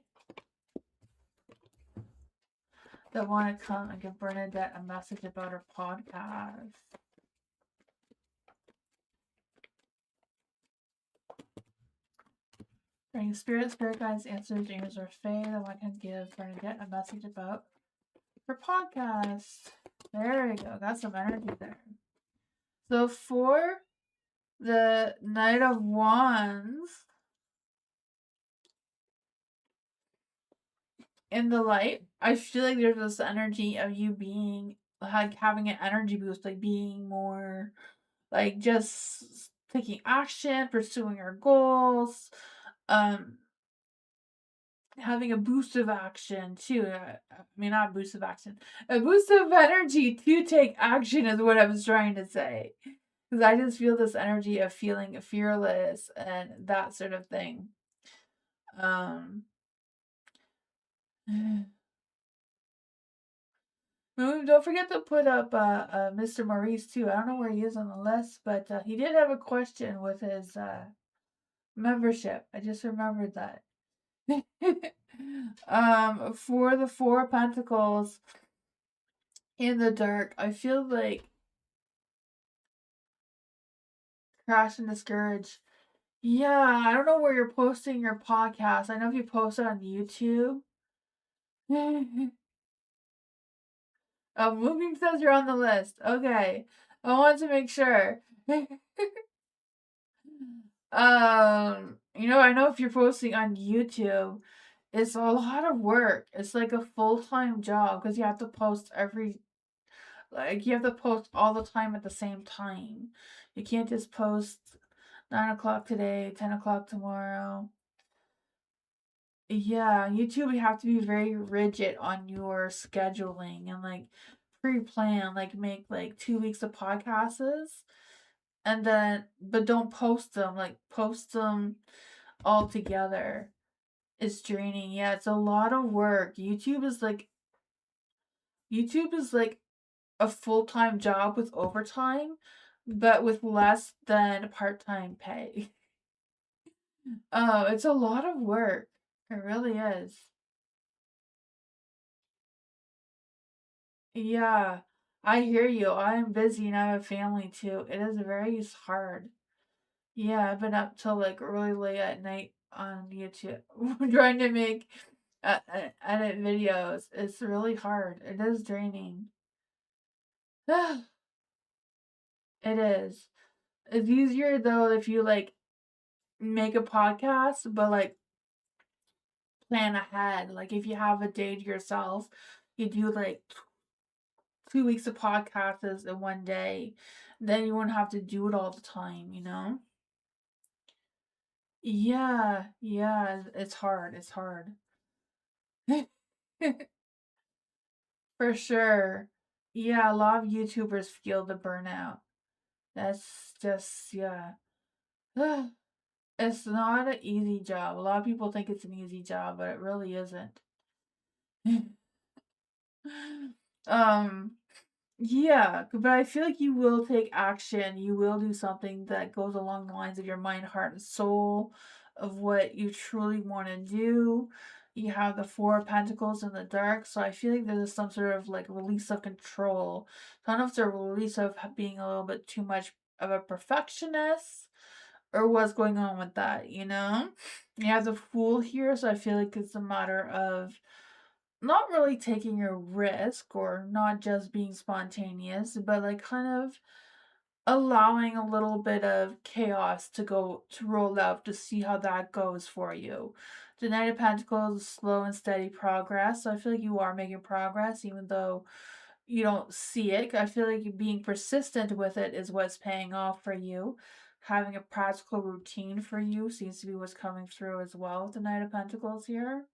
that want to come and give Bernadette a message about her podcast? Any spirit guides, ancestors, angels, or fae that want to give Bernadette a message about her podcast? There we go. Got some energy there. So for the Knight of Wands in the light, I feel like there's this energy of you being like having an energy boost, like being more like just taking action, pursuing your goals, um, having a boost of action too. I mean, not a boost of action, a boost of energy to take action is what I was trying to say. Because I just feel this energy of feeling fearless and that sort of thing. Um, don't forget to put up Mr. Maurice too. I don't know where he is on the list, but he did have a question with his membership. I just remembered that. For the Four of Pentacles in the dark, I feel like crash and discourage. Yeah, I don't know where you're posting your podcast. I know if you post it on YouTube. Moving says you're on the list. Okay. I want to make sure. I know if you're posting on YouTube, it's a lot of work. It's like a full-time job because you have to post you have to post all the time at the same time. You can't just post 9 o'clock today, 10 o'clock tomorrow. Yeah, YouTube, you have to be very rigid on your scheduling and like pre-plan, like make like 2 weeks of podcasts, and then but don't post them. Like post them all together. It's draining. Yeah, it's a lot of work. YouTube is like a full-time job with overtime, but with less than part-time pay. Oh, it's a lot of work. It really is. Yeah, I hear you. I'm busy and I have a family too. It is very hard. Yeah, I've been up till like really late at night on YouTube trying to make edit videos. It's really hard. It is draining. It is. It's easier though if you like make a podcast, but like plan ahead. Like if you have a day to yourself, you do like 2 weeks of podcasts in one day, then you won't have to do it all the time, you know? Yeah, yeah, it's hard. It's hard. For sure. Yeah, a lot of YouTubers feel the burnout. That's just, yeah. It's not an easy job. A lot of people think it's an easy job, but it really isn't. um, Yeah, but I feel like you will take action. You will do something that goes along the lines of your mind, heart, and soul, of what you truly want to do. You have the Four of Pentacles in the dark, so I feel like there's some sort of like release of control. So I don't know if it's a release of being a little bit too much of a perfectionist or what's going on with that, you know? You have the Fool here, so I feel like it's a matter of not really taking a risk or not just being spontaneous, but like kind of allowing a little bit of chaos to roll out to see how that goes for you. The Knight of Pentacles is slow and steady progress. So I feel like you are making progress even though you don't see it. I feel like being persistent with it is what's paying off for you. Having a practical routine for you seems to be what's coming through as well with the Knight of Pentacles here.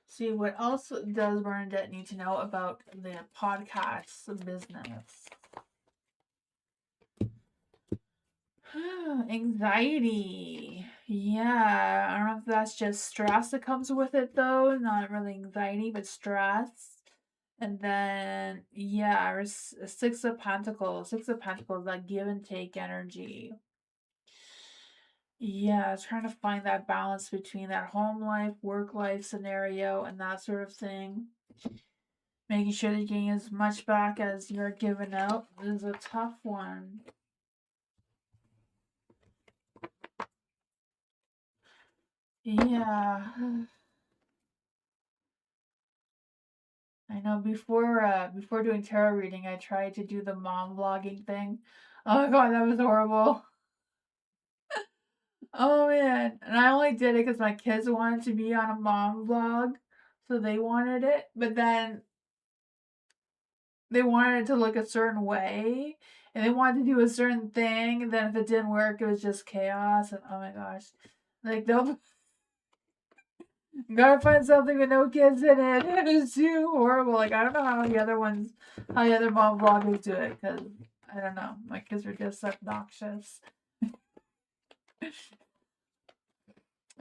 See, what else does Bernadette need to know about the podcast business? Anxiety. Yeah, I don't know if that's just stress that comes with it though. Not really anxiety, but stress. And then, yeah, Six of Pentacles. Six of Pentacles, that give and take energy. Yeah, trying to find that balance between that home life, work life scenario, and that sort of thing. Making sure that you're getting as much back as you're giving out is a tough one. Yeah. I know before doing tarot reading I tried to do the mom vlogging thing. Oh my god, that was horrible. Oh man. And I only did it because my kids wanted to be on a mom vlog. So they wanted it. But then they wanted it to look a certain way. And they wanted to do a certain thing. And then if it didn't work, it was just chaos. And oh my gosh. Like they'll gotta find something with no kids in it. It is too horrible. Like I don't know how the other mom vloggers do it because I don't know. My kids are just obnoxious.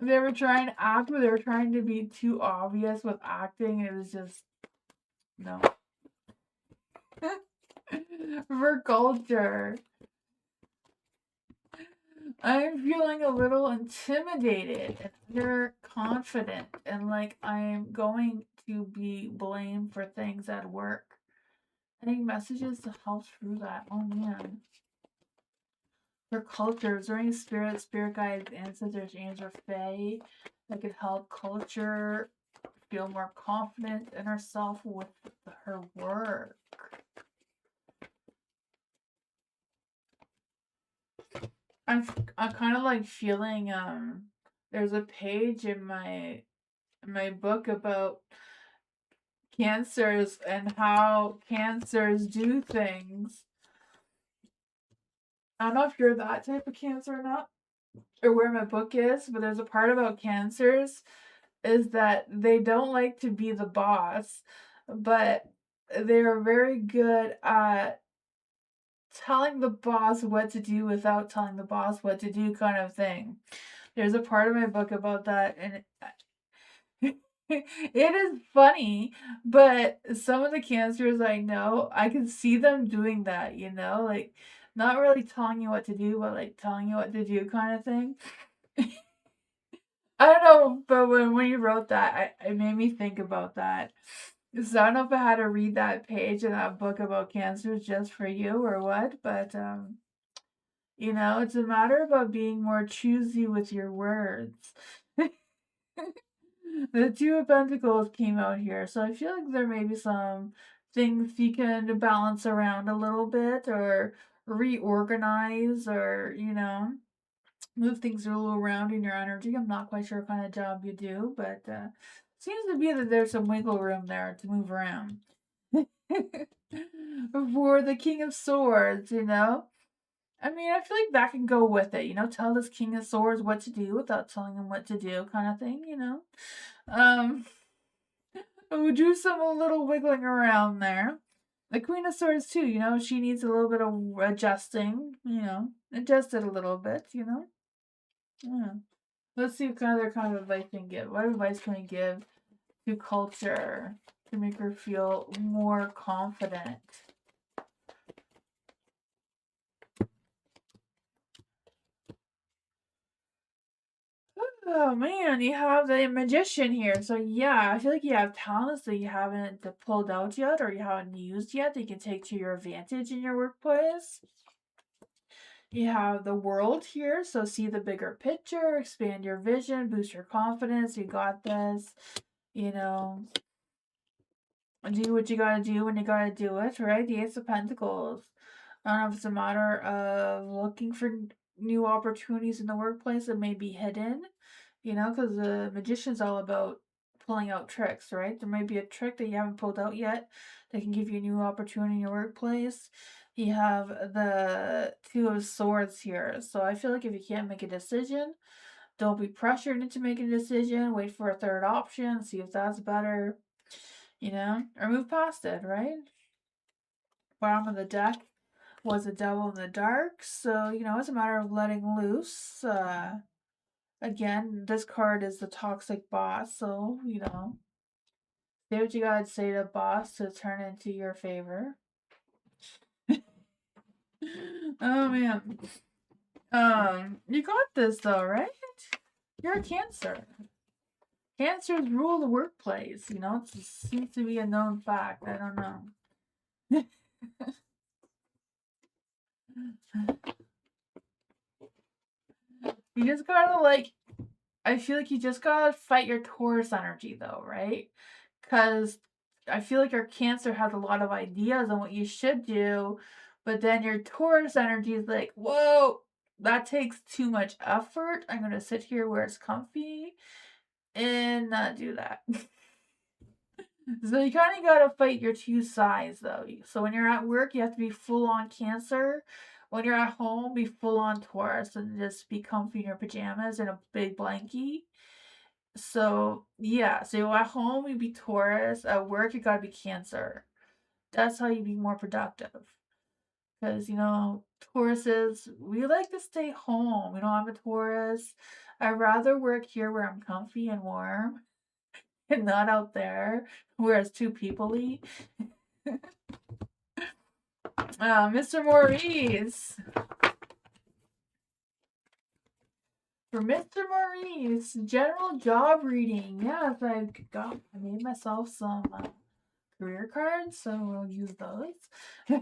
They were trying to act, but they were trying to be too obvious with acting. It was just no. For culture, I'm feeling a little intimidated and underconfident, and like I'm going to be blamed for things at work. Any messages to help through that? Oh man. For culture, is there any spirit guides, ancestors, angels, or fae that could help culture feel more confident in herself with her work? I'm kind of like feeling there's a page in my book about cancers and how cancers do things. I don't know if you're that type of cancer or not, or where my book is, but there's a part about cancers is that they don't like to be the boss, but they're very good at telling the boss what to do without telling the boss what to do, kind of thing. There's a part of my book about that, and it is funny, but some of the cancers I know, I can see them doing that, like not really telling you what to do, but like telling you what to do, kind of thing. I don't know, but when you wrote that, it made me think about that. So I don't know if I had to read that page in that book about cancers just for you or what, but it's a matter about being more choosy with your words. The Two of Pentacles came out here, so I feel like there may be some things you can balance around a little bit or reorganize or, move things a little around in your energy. I'm not quite sure what kind of job you do, but seems to be that there's some wiggle room there to move around. For the King of Swords, I mean, I feel like that can go with it, tell this King of Swords what to do without telling him what to do, kind of thing, Um, we'll do some a little wiggling around there. The Queen of Swords too, she needs a little bit of adjusting, adjust it a little bit, Yeah. Let's see what other kind of advice can give. What advice can we give to culture to make her feel more confident? Oh man, you have the magician here. So yeah, I feel like you have talents that you haven't pulled out yet or you haven't used yet that you can take to your advantage in your workplace. You have the world here, so see the bigger picture, expand your vision, boost your confidence. You got this, you know. Do what you gotta do when you gotta do it, right? The Ace of Pentacles. I don't know if it's a matter of looking for new opportunities in the workplace that may be hidden, because the magician's all about pulling out tricks, right? There may be a trick that you haven't pulled out yet that can give you a new opportunity in your workplace. You have the Two of Swords here. So I feel like if you can't make a decision, don't be pressured into making a decision. Wait for a third option, see if that's better, or move past it, right? Bottom of the deck was a devil in the dark. So, it's a matter of letting loose. Again, this card is the toxic boss. So, say what you gotta say to boss to turn into your favor. Oh man. You got this though, right? You're a Cancer. Cancers rule the workplace. It seems to be a known fact. I don't know. You just gotta I feel like you just gotta fight your Taurus energy though, right? Because I feel like your Cancer has a lot of ideas on what you should do, but then your Taurus energy is like, whoa, that takes too much effort. I'm gonna sit here where it's comfy and not do that. So you kind of gotta fight your two sides though. So when you're at work, you have to be full on Cancer. When you're at home, be full on Taurus and just be comfy in your pajamas and a big blankie. So yeah, so at home you be Taurus, at work you gotta be Cancer. That's how you be more productive. Because Tauruses, we like to stay home. We don't have a Taurus. I'd rather work here where I'm comfy and warm and not out there where it's too people-y. Mr. Maurice. For Mr. Maurice, general job reading. Yes, I made myself some career cards, so we'll use those.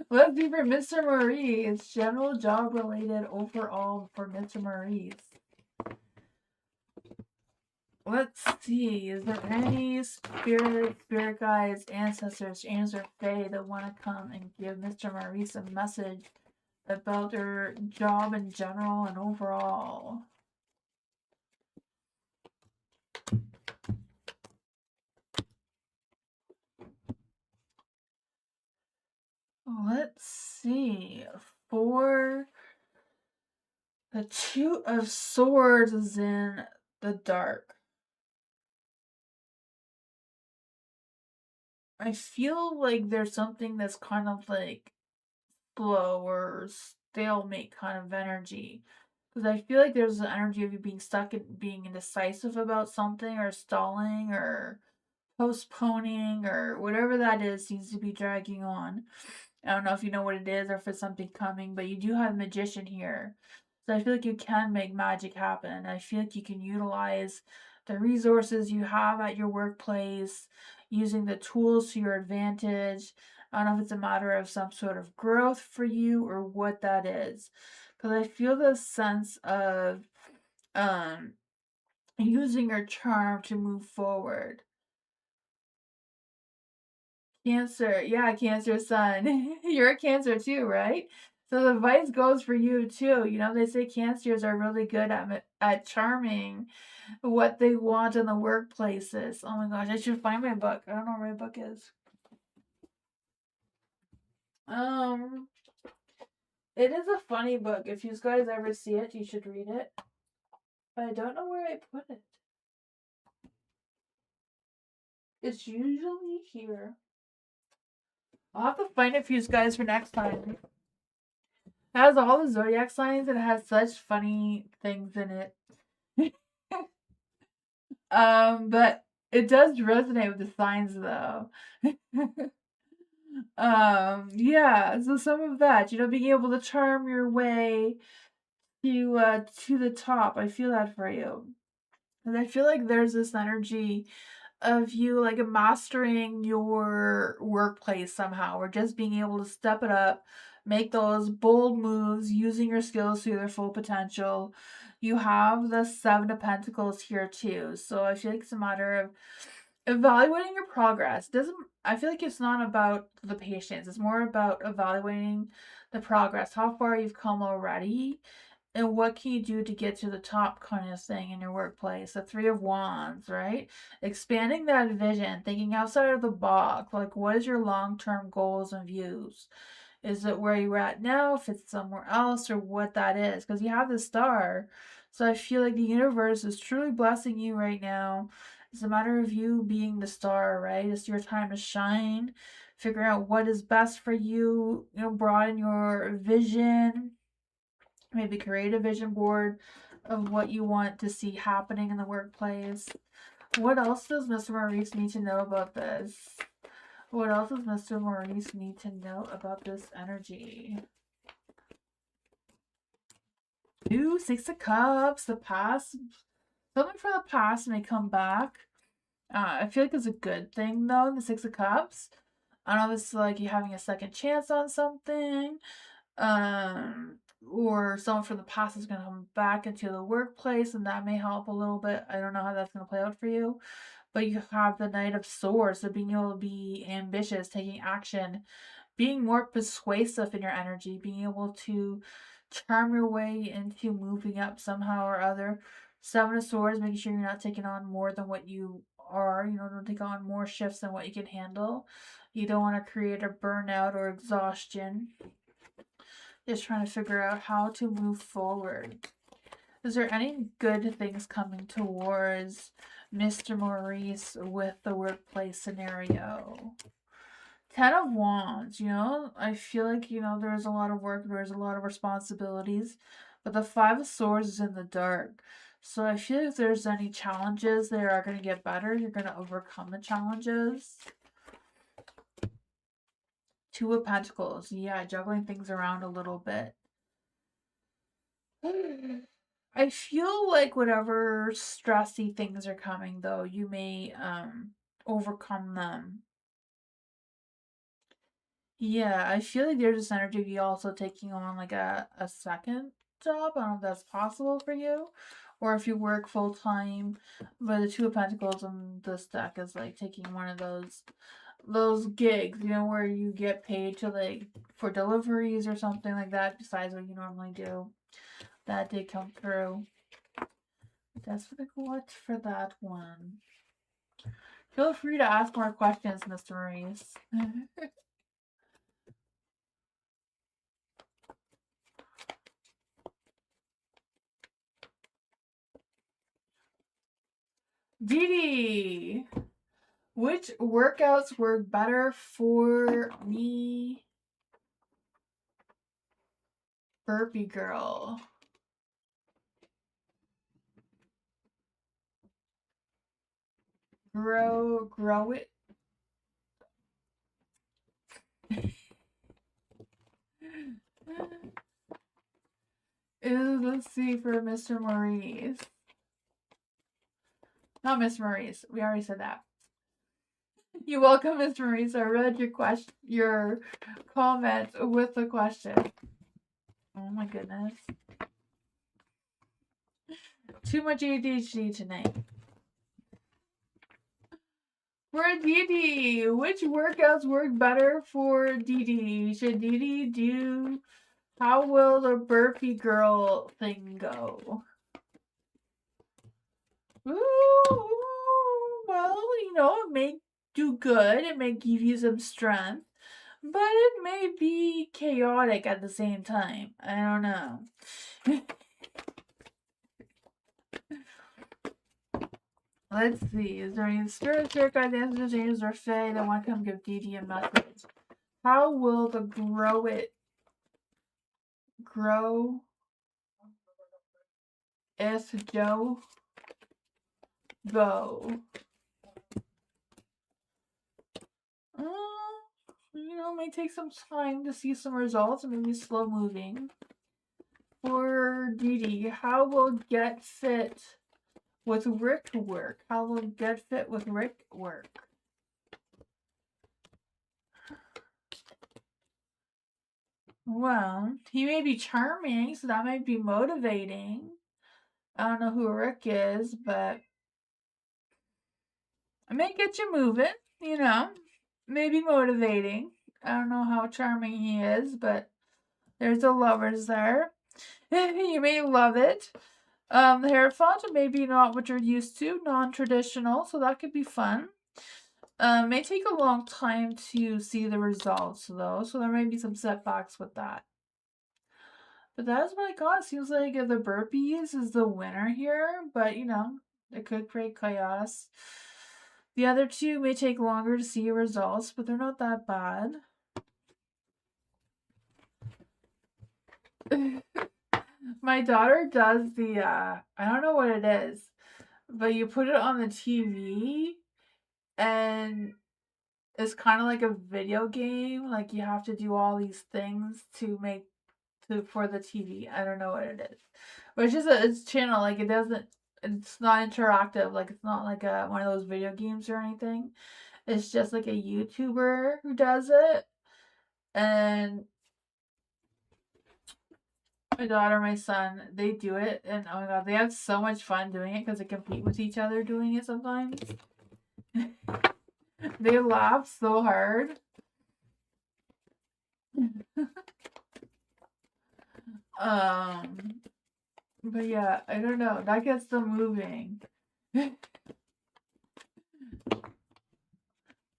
Let's do for Mr. Maurice. General job related overall for Mr. Maurice. Let's see. Is there any spirit guides, ancestors, angels, or fae that want to come and give Mr. Maurice a message about their job in general and overall? Let's see. For the Two of Swords is in the dark. I feel like there's something that's kind of like slow or stalemate kind of energy. Because I feel like there's an energy of you being stuck and being indecisive about something or stalling or postponing or whatever that is seems to be dragging on. I don't know if you know what it is or if it's something coming, but you do have a magician here. So I feel like you can make magic happen. I feel like you can utilize the resources you have at your workplace, using the tools to your advantage. I don't know if it's a matter of some sort of growth for you or what that is. Because I feel this sense of um, using your charm to move forward. Cancer. Yeah, Cancer sun. You're a Cancer too, right? So the advice goes for you too. You know, they say Cancers are really good at charming what they want in the workplaces. Oh my gosh, I should find my book. I don't know where my book is. Um, it is a funny book. If you guys ever see it, you should read it. But I don't know where I put it. It's usually here. I'll have to find it for you guys for next time. It has all the zodiac signs and it has such funny things in it. But it does resonate with the signs though. Yeah, so some of that, being able to charm your way to the top. I feel that for you. And I feel like there's this energy of you like mastering your workplace somehow, or just being able to step it up, make those bold moves, using your skills to their full potential. You have the Seven of Pentacles here too, so I feel like it's a matter of evaluating your progress. Doesn't I feel like it's not about the patience, it's more about evaluating the progress, how far you've come already, and what can you do to get to the top kind of thing in your workplace. The Three of Wands, right? Expanding that vision, thinking outside of the box. Like, what is your long-term goals and views? Is it where you're at now, if it's somewhere else, or what that is? Because you have the star. So I feel like the universe is truly blessing you right now. It's a matter of you being the star, right? It's your time to shine, figure out what is best for you, broaden your vision, maybe create a vision board of what you want to see happening in the workplace. What else does Mr. Maurice need to know about this? What else does Mr. Maurice need to know about this energy? Ooh, Six of Cups, the past. Something from the past may come back. I feel like it's a good thing though, the Six of Cups. I don't know if it's like you having a second chance on something. Um, or someone from the past is going to come back into the workplace, and that may help a little bit. I don't know how that's going to play out for you. But you have the Knight of Swords, so being able to be ambitious, taking action, being more persuasive in your energy, being able to charm your way into moving up somehow or other. Seven of Swords, making sure you're not taking on more than what you are. Don't take on more shifts than what you can handle. You don't want to create a burnout or exhaustion. Just trying to figure out how to move forward. Is there any good things coming towards Mr. Maurice with the workplace scenario? Ten of Wands, I feel like, there's a lot of work, there's a lot of responsibilities, but the Five of Swords is in the dark. So I feel like if there's any challenges, they are going to get better. You're going to overcome the challenges. Two of Pentacles. Yeah, juggling things around a little bit. I feel like whatever stressy things are coming, though, you may overcome them. Yeah, I feel like there's this energy of you also taking on like a second job. I don't know if that's possible for you. Or if you work full time. But the Two of Pentacles on this deck is like taking one of those gigs, where you get paid to like for deliveries or something like that besides what you normally do. That did come through. That's what for that one. Feel free to ask more questions, Mr. Maurice. Dee Dee! Which workouts work better for me? Burpee girl. Grow it. Let's see for Mr. Maurice. Not Miss Maurice. We already said that. You're welcome, Miss Maurice. I read your comment with the question. Oh my goodness. Too much ADHD tonight. For Dee, which workouts work better for Dee? Should Dee do? How will the burpee girl thing go? Ooh, well, it may do good. It may give you some strength, but it may be chaotic at the same time. I don't know. Let's see. Is there any spirit guide, answers, angels, or fae that want to come give Dee a message? How will the grow S Joe go? May take some time to see some results. Maybe slow moving. For Dee, how will get fit with Rick work? How will get fit with Rick work? Well, he may be charming, so that might be motivating. I don't know who Rick is, but it may get you moving, maybe motivating. I don't know how charming he is, but there's the lovers there. You may love it. The hair font may be not what you're used to, non-traditional, so that could be fun. May take a long time to see the results, though, so there may be some setbacks with that. But that's what I got. Seems like the burpees is the winner here, but it could create chaos. The other two may take longer to see results, but they're not that bad. My daughter does the, I don't know what it is, but you put it on the TV and it's kind of like a video game. Like you have to do all these things for the TV. I don't know what it is. But it's just it's channel. Like it's not interactive. Like it's not like one of those video games or anything. It's just like a YouTuber who does it. And my daughter, my son, they do it, and oh my god, they have so much fun doing it because they compete with each other doing it sometimes. They laugh so hard. But yeah, I don't know. That gets them moving.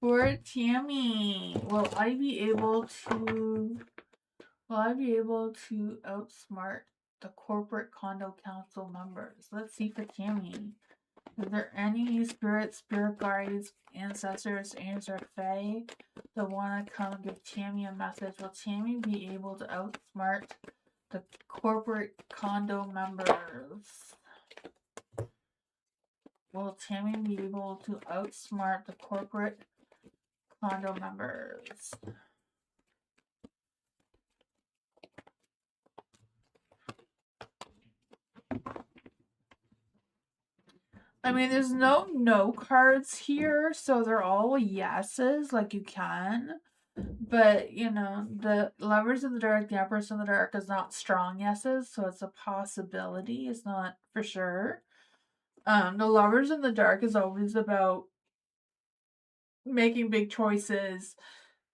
For Tammy, will I be able to outsmart the corporate condo council members? Let's see for Tammy. Is there any spirit guides, ancestors, angels, or fae that want to come and give Tammy a message? Will Tammy be able to outsmart the corporate condo members? Will Tammy be able to outsmart the corporate condo members? I mean, there's no cards here, so they're all yeses, like you can. But, the lovers in the dark, the empress in the dark is not strong yeses, so it's a possibility. It's not for sure. The lovers in the dark is always about making big choices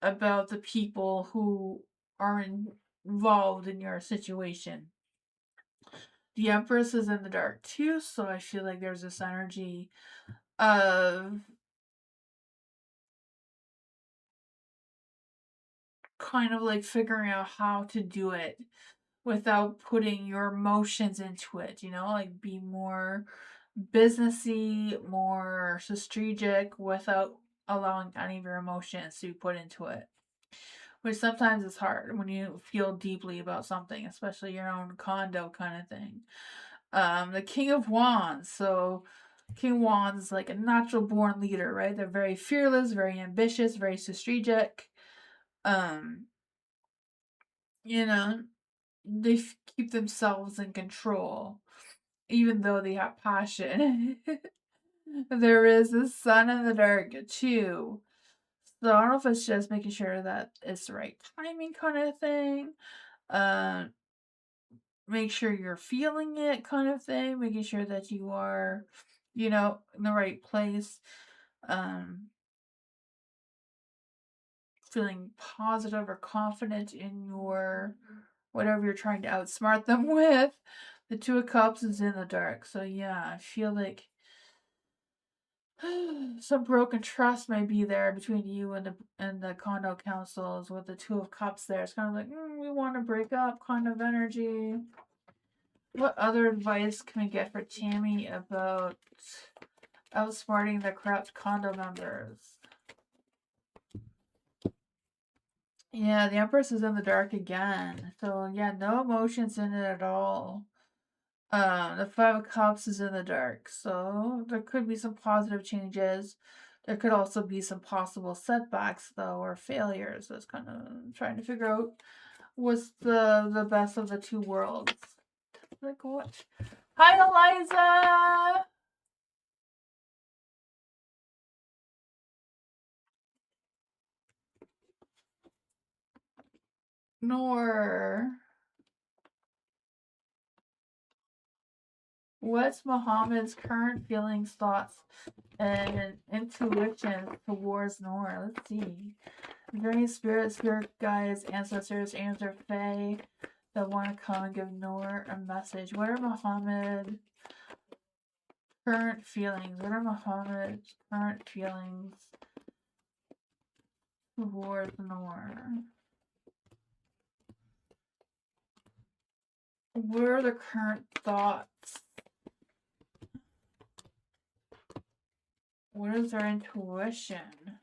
about the people who are involved in your situation. The empress is in the dark too, so I feel like there's this energy of kind of like figuring out how to do it without putting your emotions into it, like be more businessy, more strategic without allowing any of your emotions to be put into it. Which sometimes is hard when you feel deeply about something, especially your own condo kind of thing. The King of Wands. So King Wands is like a natural born leader, right? They're very fearless, very ambitious, very strategic. Um, you know, they keep themselves in control, even though they have passion. There is the sun in the dark too. So I don't know if it's just making sure that it's the right timing kind of thing. Um, make sure you're feeling it kind of thing, making sure that you are, in the right place. Um, feeling positive or confident in your whatever you're trying to outsmart them with. The Two of Cups is in the dark. So yeah, I feel like some broken trust may be there between you and the condo councils with the Two of Cups there. It's kind of like, we want to break up kind of energy. What other advice can we get for Tammy about outsmarting the corrupt condo members? Yeah, the Empress is in the dark again. So yeah, no emotions in it at all. The Five of Cups is in the dark. So there could be some positive changes. There could also be some possible setbacks though, or failures. That's kind of trying to figure out what's the best of the two worlds. Like what? Hi, Eliza! Nor. What's Muhammad's current feelings, thoughts, and intuition towards Nor? Let's see. Is there any spirit guides, ancestors, Tamsy Fae that want to come and give Nor a message? What are Muhammad's current feelings? What are Muhammad's current feelings towards Nor? What are the current thoughts? What is their intuition?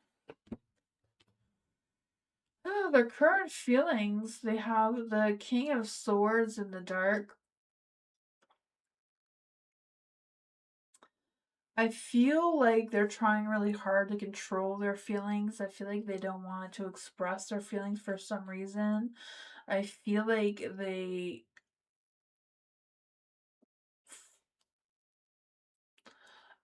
Oh, their current feelings. They have the King of Swords in the dark. I feel like they're trying really hard to control their feelings. I feel like they don't want to express their feelings for some reason. I feel like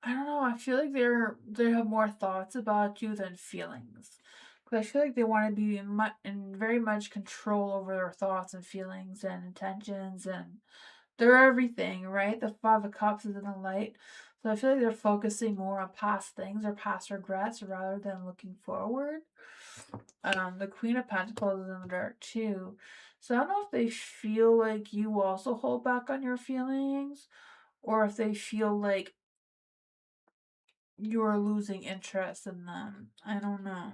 I don't know. I feel like they have more thoughts about you than feelings. Because I feel like they want to be in very much control over their thoughts and feelings and intentions, and they're everything, right? The Five of Cups is in the light. So I feel like they're focusing more on past things or past regrets rather than looking forward. The Queen of Pentacles is in the dark too. So I don't know if they feel like you also hold back on your feelings, or if they feel like you're losing interest in them. I don't know.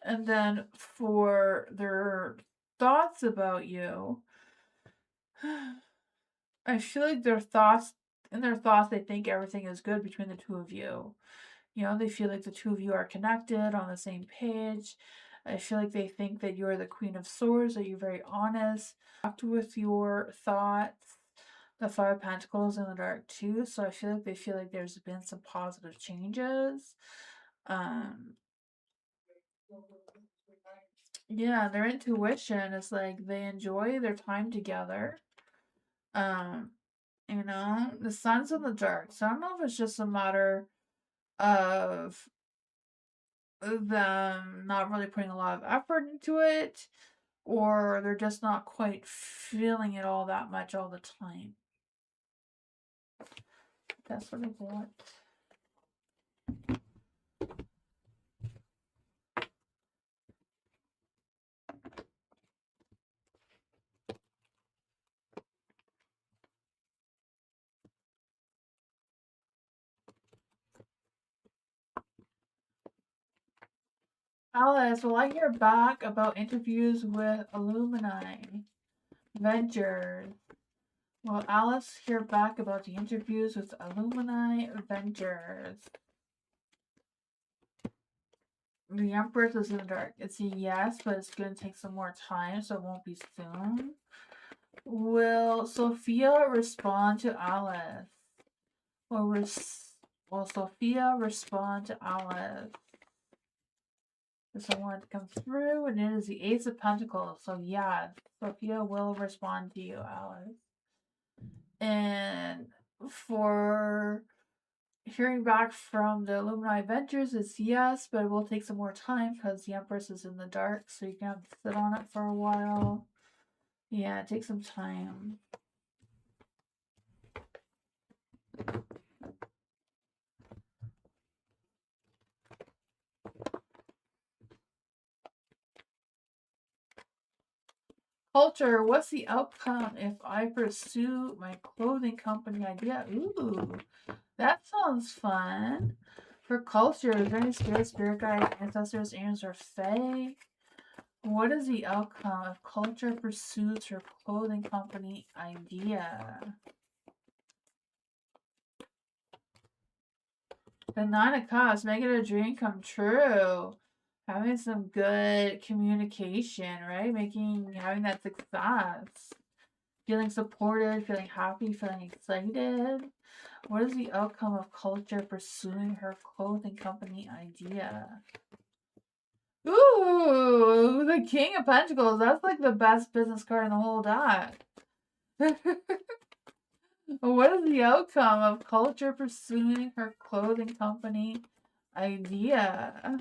And then for their thoughts about you, I feel like in their thoughts, they think everything is good between the two of you. They feel like the two of you are connected on the same page. I feel like they think that you're the Queen of Swords, that you're very honest, with your thoughts. The Five of Pentacles in the dark too. So I feel like they feel like there's been some positive changes. Um, yeah, their intuition is like they enjoy their time together. Um, the sun's in the dark. So I don't know if it's just a matter of them not really putting a lot of effort into it, or they're just not quite feeling it all that much all the time. That's what I got. Alice, will I hear back about interviews with Illuminati Ventures? Will Alice hear back about the interviews with Illuminati Ventures? The Empress is in the dark. It's a yes, but it's going to take some more time, so it won't be soon. Will Sophia respond to Alice? Will Sophia respond to Alice? This one to come through, and it is the Ace of Pentacles. So yeah, Sophia will respond to you, Alice. And for hearing back from the Illuminati Adventures is yes, but it will take some more time because the Empress is in the dark, so you're gonna have to sit on it for a while. Yeah, it takes some time. Culture, what's the outcome if I pursue my clothing company idea? Ooh, that sounds fun. For culture, is there any spirit guides, ancestors, angels, or fae? What is the outcome if culture pursues her clothing company idea? The Nine of Cups, making a dream come true. Having some good communication, right? Having that success. Feeling supported, feeling happy, feeling excited. What is the outcome of culture pursuing her clothing company idea? Ooh, the King of Pentacles. That's like the best business card in the whole deck. What is the outcome of culture pursuing her clothing company idea?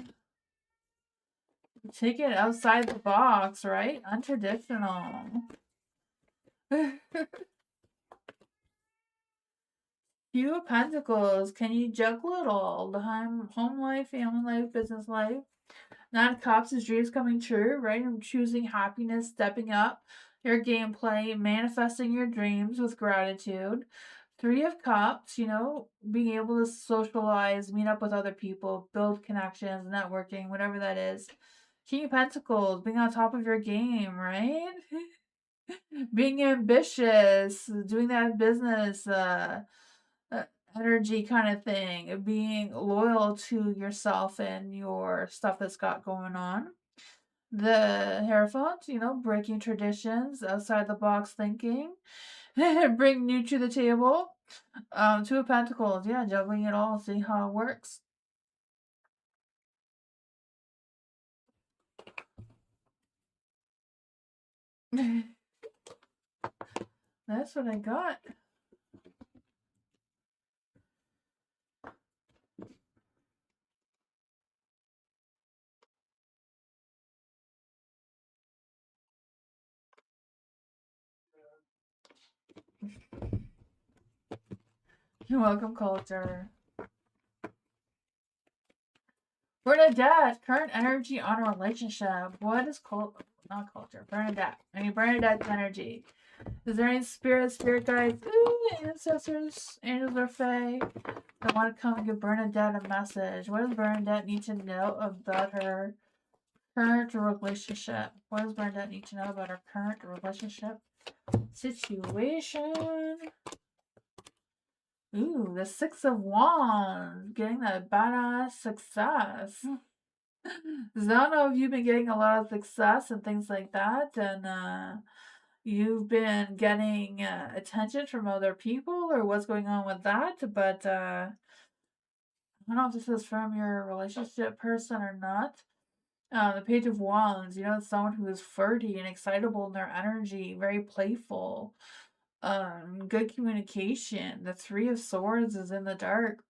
Take it outside the box, right? Untraditional. Few of Pentacles. Can you juggle it all? The home life, family life, business life. Nine of Cups is dreams coming true, right? I'm choosing happiness, stepping up your gameplay, manifesting your dreams with gratitude. Three of Cups, being able to socialize, meet up with other people, build connections, networking, whatever that is. King of Pentacles, being on top of your game, right? Being ambitious, doing that business uh, energy kind of thing, being loyal to yourself and your stuff that's got going on. The Hierophant, breaking traditions, outside the box thinking, bring new to the table. Two of Pentacles, yeah, juggling it all, seeing how it works. That's what I got. You're welcome, Culture. Bernadette, current energy on a relationship. What is not culture? Bernadette. Bernadette's energy. Is there any spirit guides, ancestors, angels, or fae that want to come and give Bernadette a message? What does Bernadette need to know about her current relationship? What does Bernadette need to know about her current relationship situation? Ooh, the Six of Wands, getting that badass success. I don't know if you've been getting a lot of success and things like that, and you've been getting attention from other people or what's going on with that, but I don't know if this is from your relationship person or not. The Page of Wands, it's someone who is flirty and excitable in their energy, very playful, good communication. The Three of Swords is in the dark.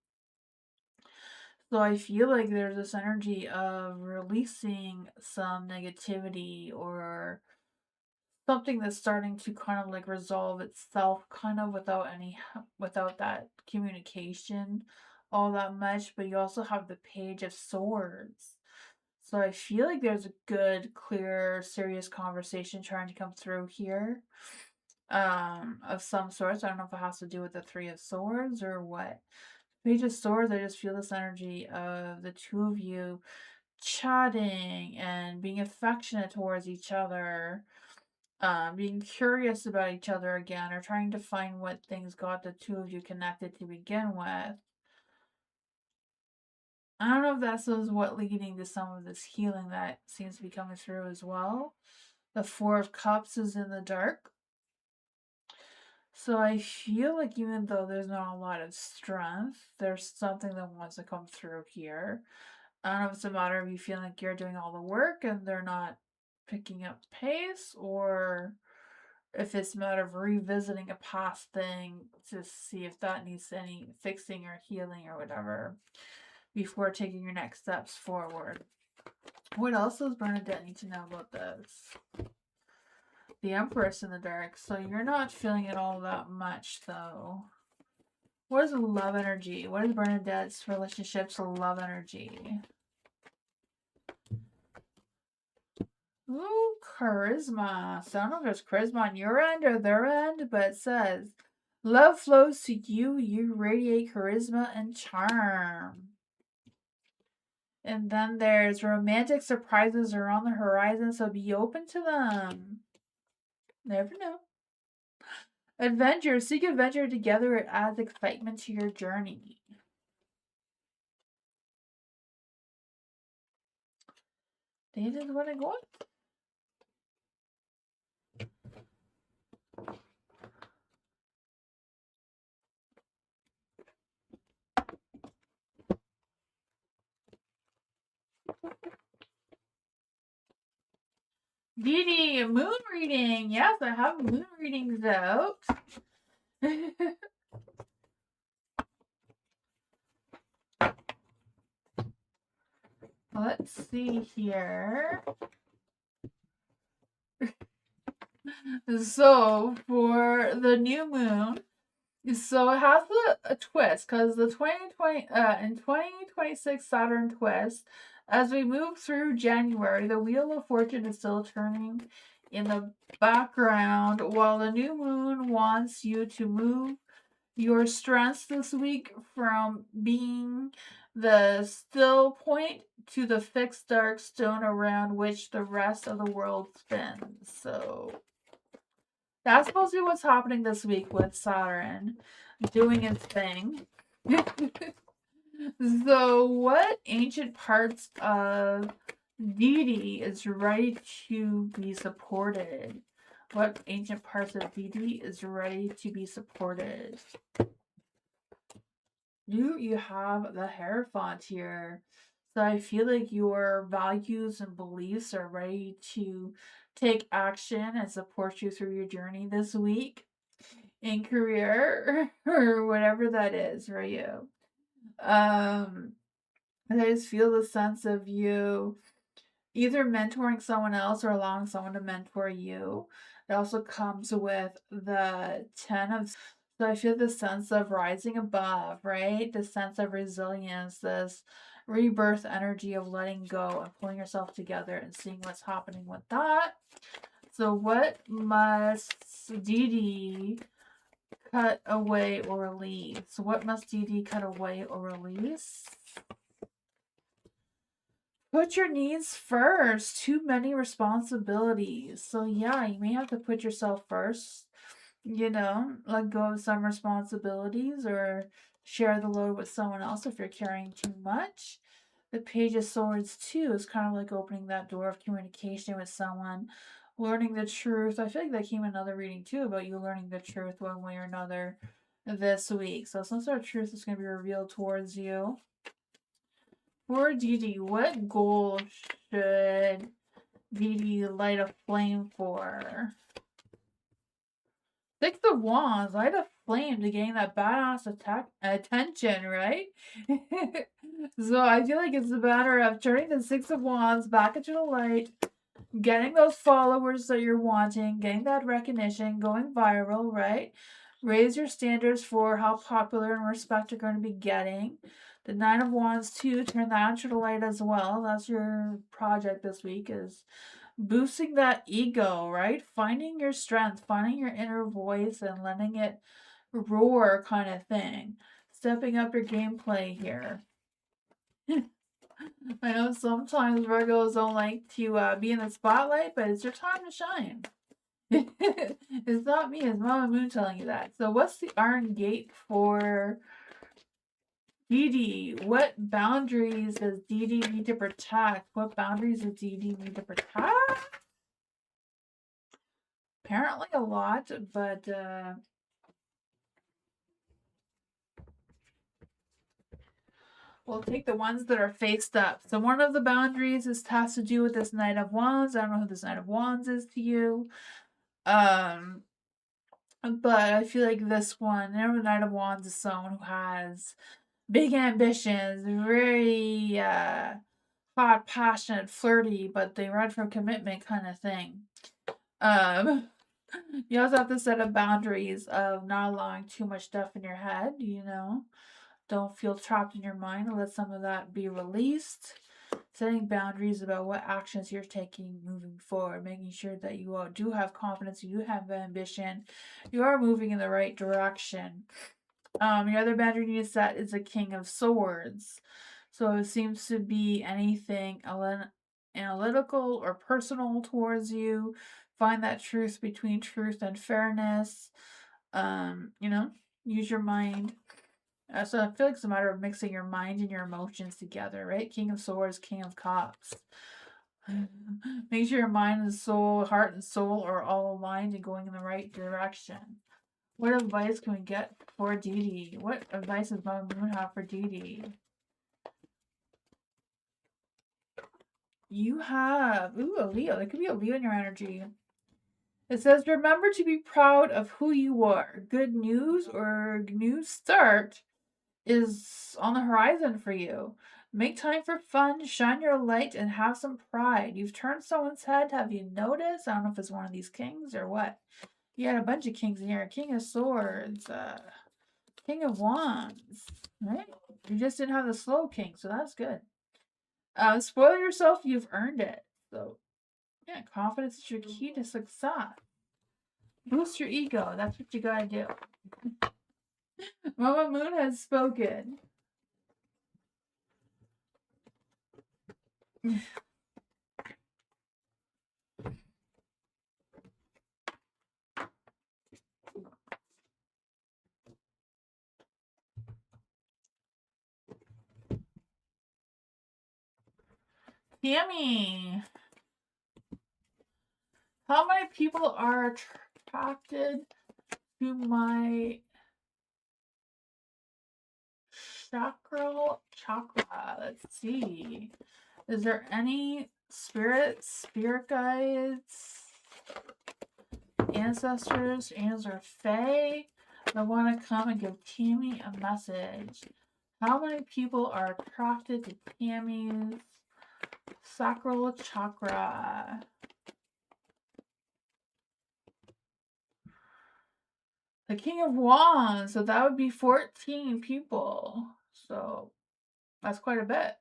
So I feel like there's this energy of releasing some negativity or something that's starting to kind of like resolve itself kind of without that communication all that much. But you also have the Page of Swords. So I feel like there's a good, clear, serious conversation trying to come through here. Of some sorts. I don't know if it has to do with the Three of Swords or what. Page of Swords, I just feel this energy of the two of you chatting and being affectionate towards each other, being curious about each other again, or trying to find what things got the two of you connected to begin with. I don't know if that's what leading to some of this healing that seems to be coming through as well. The Four of Cups is in the dark. So I feel like even though there's not a lot of strength, there's something that wants to come through here. I don't know if it's a matter of you feeling like you're doing all the work and they're not picking up pace, or if it's a matter of revisiting a past thing to see if that needs any fixing or healing or whatever before taking your next steps forward. What else does Bernadette need to know about this? The Empress in the dark. So you're not feeling it all that much, though. What is love energy? What is Bernadette's relationships love energy? Ooh, charisma. So I don't know if there's charisma on your end or their end, but it says, love flows to you. You radiate charisma and charm. And then there's romantic surprises are on the horizon, so be open to them. Never know. Adventure. Seek adventure together. It adds excitement to your journey. They just want to go. Dee moon reading. Yes, I have moon readings out. Let's see here. So for the new moon, so it has a twist because the 2020 in 2026 Saturn twist. As we move through January, the Wheel of Fortune is still turning in the background while the new moon wants you to move your strengths this week from being the still point to the fixed dark stone around which the rest of the world spins. So that's supposed to be what's happening this week with Saturn doing its thing. So, what ancient parts of Didi is ready to be supported? What ancient parts of Didi is ready to be supported? You have the Hierophant here. So I feel like your values and beliefs are ready to take action and support you through your journey this week in career or whatever that is for you. I just feel the sense of you either mentoring someone else or allowing someone to mentor you. It also comes with the 10 of, so I feel the sense of rising above, right? The sense of resilience, this rebirth energy of letting go and pulling yourself together and seeing what's happening with that. So what must Dee cut away or release? So what must Dee cut away or release? Put your needs first. Too many responsibilities. So yeah, you may have to put yourself first. Let go of some responsibilities or share the load with someone else if you're carrying too much. The Page of Swords too is kind of like opening that door of communication with someone, learning the truth. I feel like that came in another reading too about you learning the truth one way or another this week. So some sort of truth is going to be revealed towards you. For Didi, what goal should Didi light a flame for? Six of Wands, light a flame to gain that badass attention, right? So I feel like it's a matter of turning the Six of Wands back into the light, getting those followers that you're wanting, getting that recognition, going viral, right? Raise your standards for how popular and respect you're going to be getting. The Nine of Wands too, turn that into the light as well. That's your project this week, is boosting that ego, right? Finding your strength, finding your inner voice and letting it roar kind of thing. Stepping up your gameplay here. I know sometimes Virgos don't like to be in the spotlight, but it's your time to shine. It's not me, it's Mama Moon telling you that. So what's the Iron Gate for Dee Dee, what boundaries does Dee Dee need to protect? What boundaries does Dee Dee need to protect? Apparently a lot, but we'll take the ones that are faced up. So one of the boundaries has to do with this Knight of Wands. I don't know who this Knight of Wands is to you. But I feel like this one, the Knight of Wands is someone who has big ambitions, very hot, passionate, flirty, but they run from commitment kind of thing. You also have to set up boundaries of not allowing too much stuff in your head, you know. Don't feel trapped in your mind. Let some of that be released. Setting boundaries about what actions you're taking moving forward, making sure that you do have confidence, you do have ambition, you are moving in the right direction. Your other boundary you need to set is a King of Swords. So it seems to be anything analytical or personal towards you. Find that truth between truth and fairness. Use your mind. So I feel like it's a matter of mixing your mind and your emotions together, right? King of Swords, King of Cups. Make sure your mind and soul, heart and soul are all aligned and going in the right direction. What advice can we get for Dee Dee? What advice does Mama Moon have for Dee Dee? You have, a Leo. There could be a Leo in your energy. It says, remember to be proud of who you are. Good news or new start is on the horizon for you. Make time for fun, shine your light, and have some pride. You've turned someone's head. Have you noticed? I don't know if it's one of these kings or what. You had a bunch of kings in here. King of Swords, King of Wands, right? You just didn't have the slow king, so that's good. Spoil yourself, you've earned it. So, yeah, confidence is your key to success. Boost your ego. That's what you gotta do. Mama Moon has spoken. Tammy, how many people are attracted to my chakra? Let's see. Is there any spirit guides, ancestors, or fae that want to come and give Tammy a message? How many people are attracted to Tammy's sacral chakra? The King of Wands, so that would be 14 people. So that's quite a bit.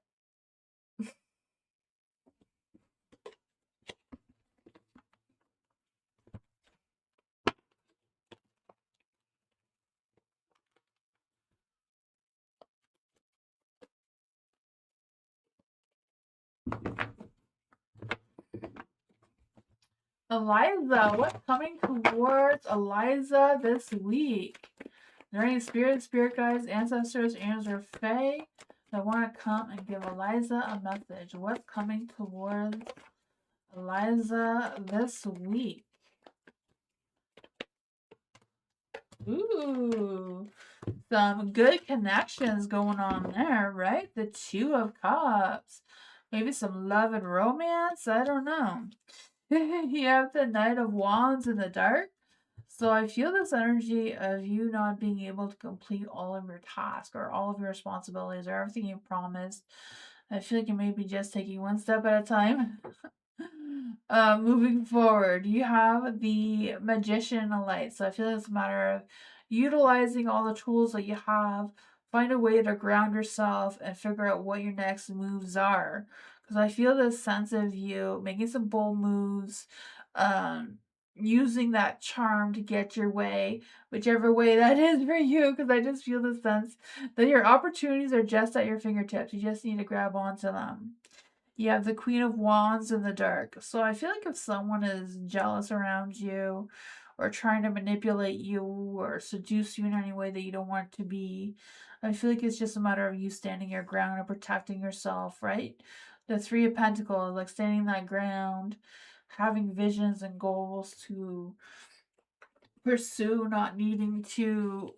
Eliza, what's coming towards Eliza this week? Are there any spirit guides, ancestors, or fae that want to come and give Eliza a message? What's coming towards Eliza this week? Ooh, some good connections going on there, right? The Two of Cups. Maybe some love and romance? I don't know. You have the Knight of Wands in the dark. So I feel this energy of you not being able to complete all of your tasks or all of your responsibilities or everything you promised. I feel like you may be just taking one step at a time. Moving forward, you have the Magician in the light. So I feel it's a matter of utilizing all the tools that you have. Find a way to ground yourself and figure out what your next moves are. Because I feel this sense of you making some bold moves, using that charm to get your way, whichever way that is for you. Because I just feel the sense that your opportunities are just at your fingertips. You just need to grab onto them. You have the Queen of Wands in the dark. So I feel like if someone is jealous around you or trying to manipulate you or seduce you in any way that you don't want to be. I feel like it's just a matter of you standing your ground and protecting yourself, right? The Three of Pentacles, like standing that ground, having visions and goals to pursue, not needing to,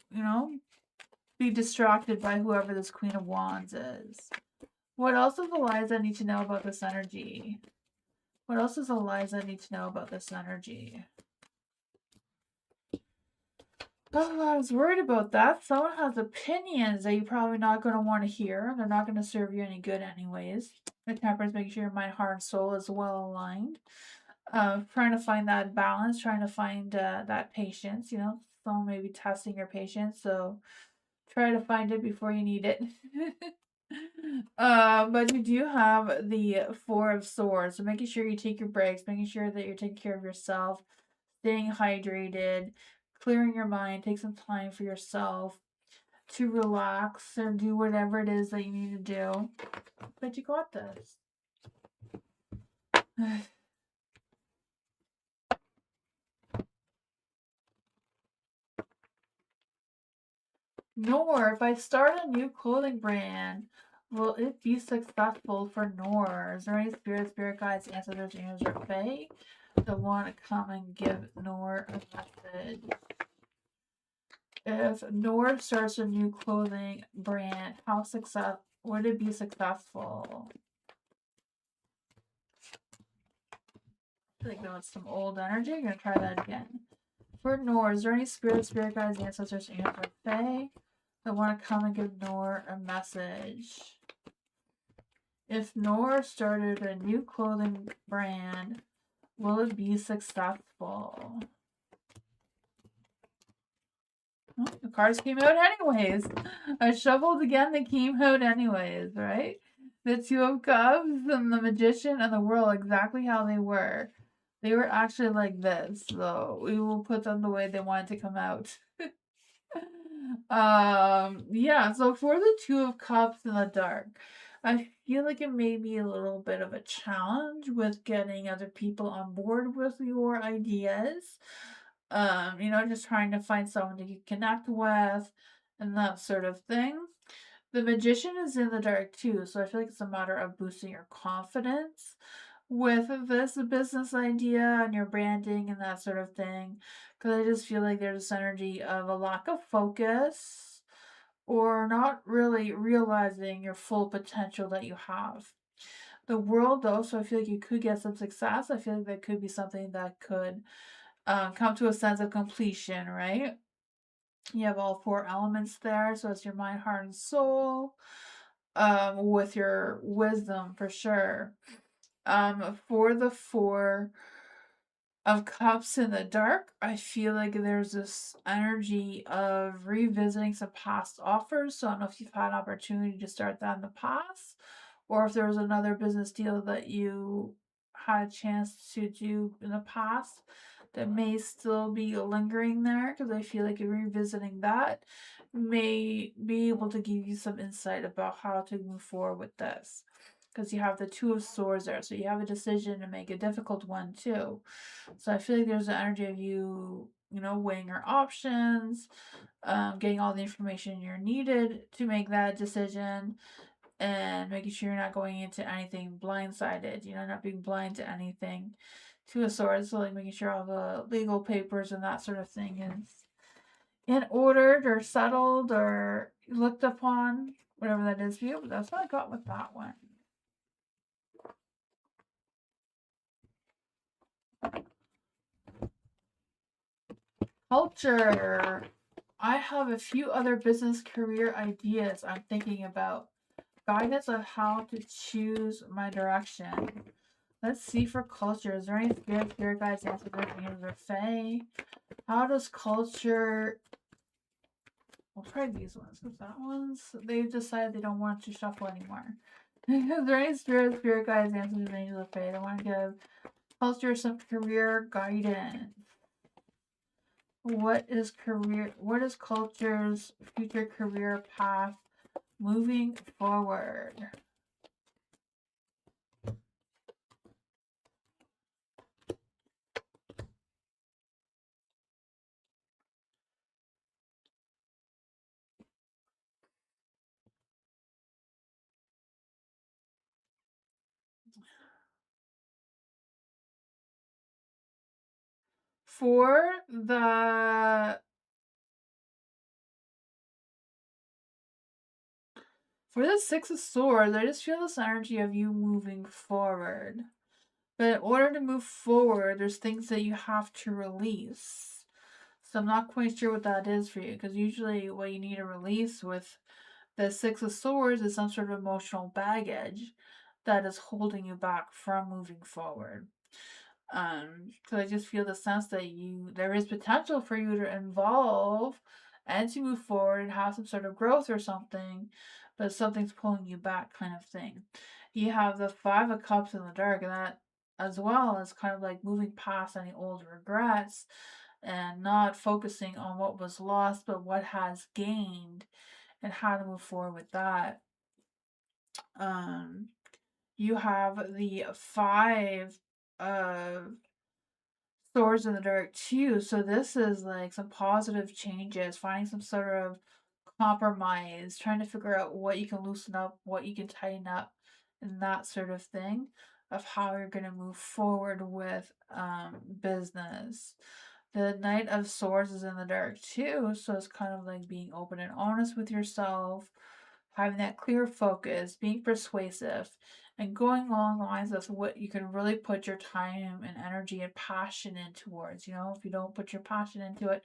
be distracted by whoever this Queen of Wands is. What else is the lies I need to know about this energy? What else is the lies I need to know about this energy? Oh, I was worried about that. Someone has opinions that you're probably not going to want to hear. They're not going to serve you any good anyways. The Temperance, making sure your mind, heart, and soul is well aligned. Trying to find that balance, trying to find that patience. Someone may be testing your patience, so try to find it before you need it. But you do have the Four of Swords, so making sure you take your breaks, making sure that you're taking care of yourself, staying hydrated, clearing your mind, take some time for yourself to relax or do whatever it is that you need to do. But you got this. Nor, if I start a new clothing brand, will it be successful for Nor? Is there any spirit guides, ancestors, angels, or fae that want to come and give Nor a message? If Nor starts a new clothing brand, would it be successful? I feel like that's some old energy. I'm gonna try that again. For Nor, is there any spirit guides, ancestors, angels, or fae that want to come and give Nor a message? If Nor started a new clothing brand, will it be successful? Oh, the cards came out anyways. I shuffled again, they came out anyways, right? The Two of Cups and the Magician and the World, exactly how they were. They were actually like this, so we will put them the way they wanted to come out. Yeah, so for the Two of Cups in the dark, I feel like it may be a little bit of a challenge with getting other people on board with your ideas. Just trying to find someone to connect with and that sort of thing. The Magician is in the dark too, so I feel like it's a matter of boosting your confidence with this business idea and your branding and that sort of thing. Because I just feel like there's this energy of a lack of focus or not really realizing your full potential that you have. The World, though, so I feel like you could get some success. I feel like that could be something that could come to a sense of completion, right? You have all four elements there, so it's your mind, heart, and soul, with your wisdom for sure. For the Four of Cups in the dark, I feel like there's this energy of revisiting some past offers. So I don't know if you've had an opportunity to start that in the past, or if there was another business deal that you had a chance to do in the past that may still be lingering there, because I feel like revisiting that may be able to give you some insight about how to move forward with this. Because you have the Two of Swords there, so you have a decision to make, a difficult one too. So I feel like there's an energy of you, weighing your options, getting all the information you're needed to make that decision, and making sure you're not going into anything blindsided, not being blind to anything. Two of Swords, so like making sure all the legal papers and that sort of thing is in ordered or settled or looked upon, whatever that is for you. But that's what I got with that one. Culture. I have a few other business career ideas I'm thinking about. Guidance on how to choose my direction. Let's see for culture. Is there any spirit guides, ancestors, or fae? How does culture... We'll try these ones, because that one's... They've decided they don't want to shuffle anymore. Is there any spirit guides, ancestors, angels, or fae that want to give culture some career guidance? What is culture's future career path moving forward? For the Six of Swords, I just feel this energy of you moving forward. But in order to move forward, there's things that you have to release. So I'm not quite sure what that is for you, because usually what you need to release with the Six of Swords is some sort of emotional baggage that is holding you back from moving forward. So I just feel the sense that there is potential for you to involve and to move forward and have some sort of growth or something, but something's pulling you back, kind of thing. You have the Five of Cups in the dark, and that as well is kind of like moving past any old regrets and not focusing on what was lost, but what has gained and how to move forward with that. Um, you have the Five of Swords in the dark too. So this is like some positive changes, finding some sort of compromise, trying to figure out what you can loosen up, what you can tighten up, and that sort of thing of how you're going to move forward with business. The Knight of Swords is in the dark too, so it's kind of like being open and honest with yourself, having that clear focus, being persuasive, and going along the lines of what you can really put your time and energy and passion in towards. If you don't put your passion into it,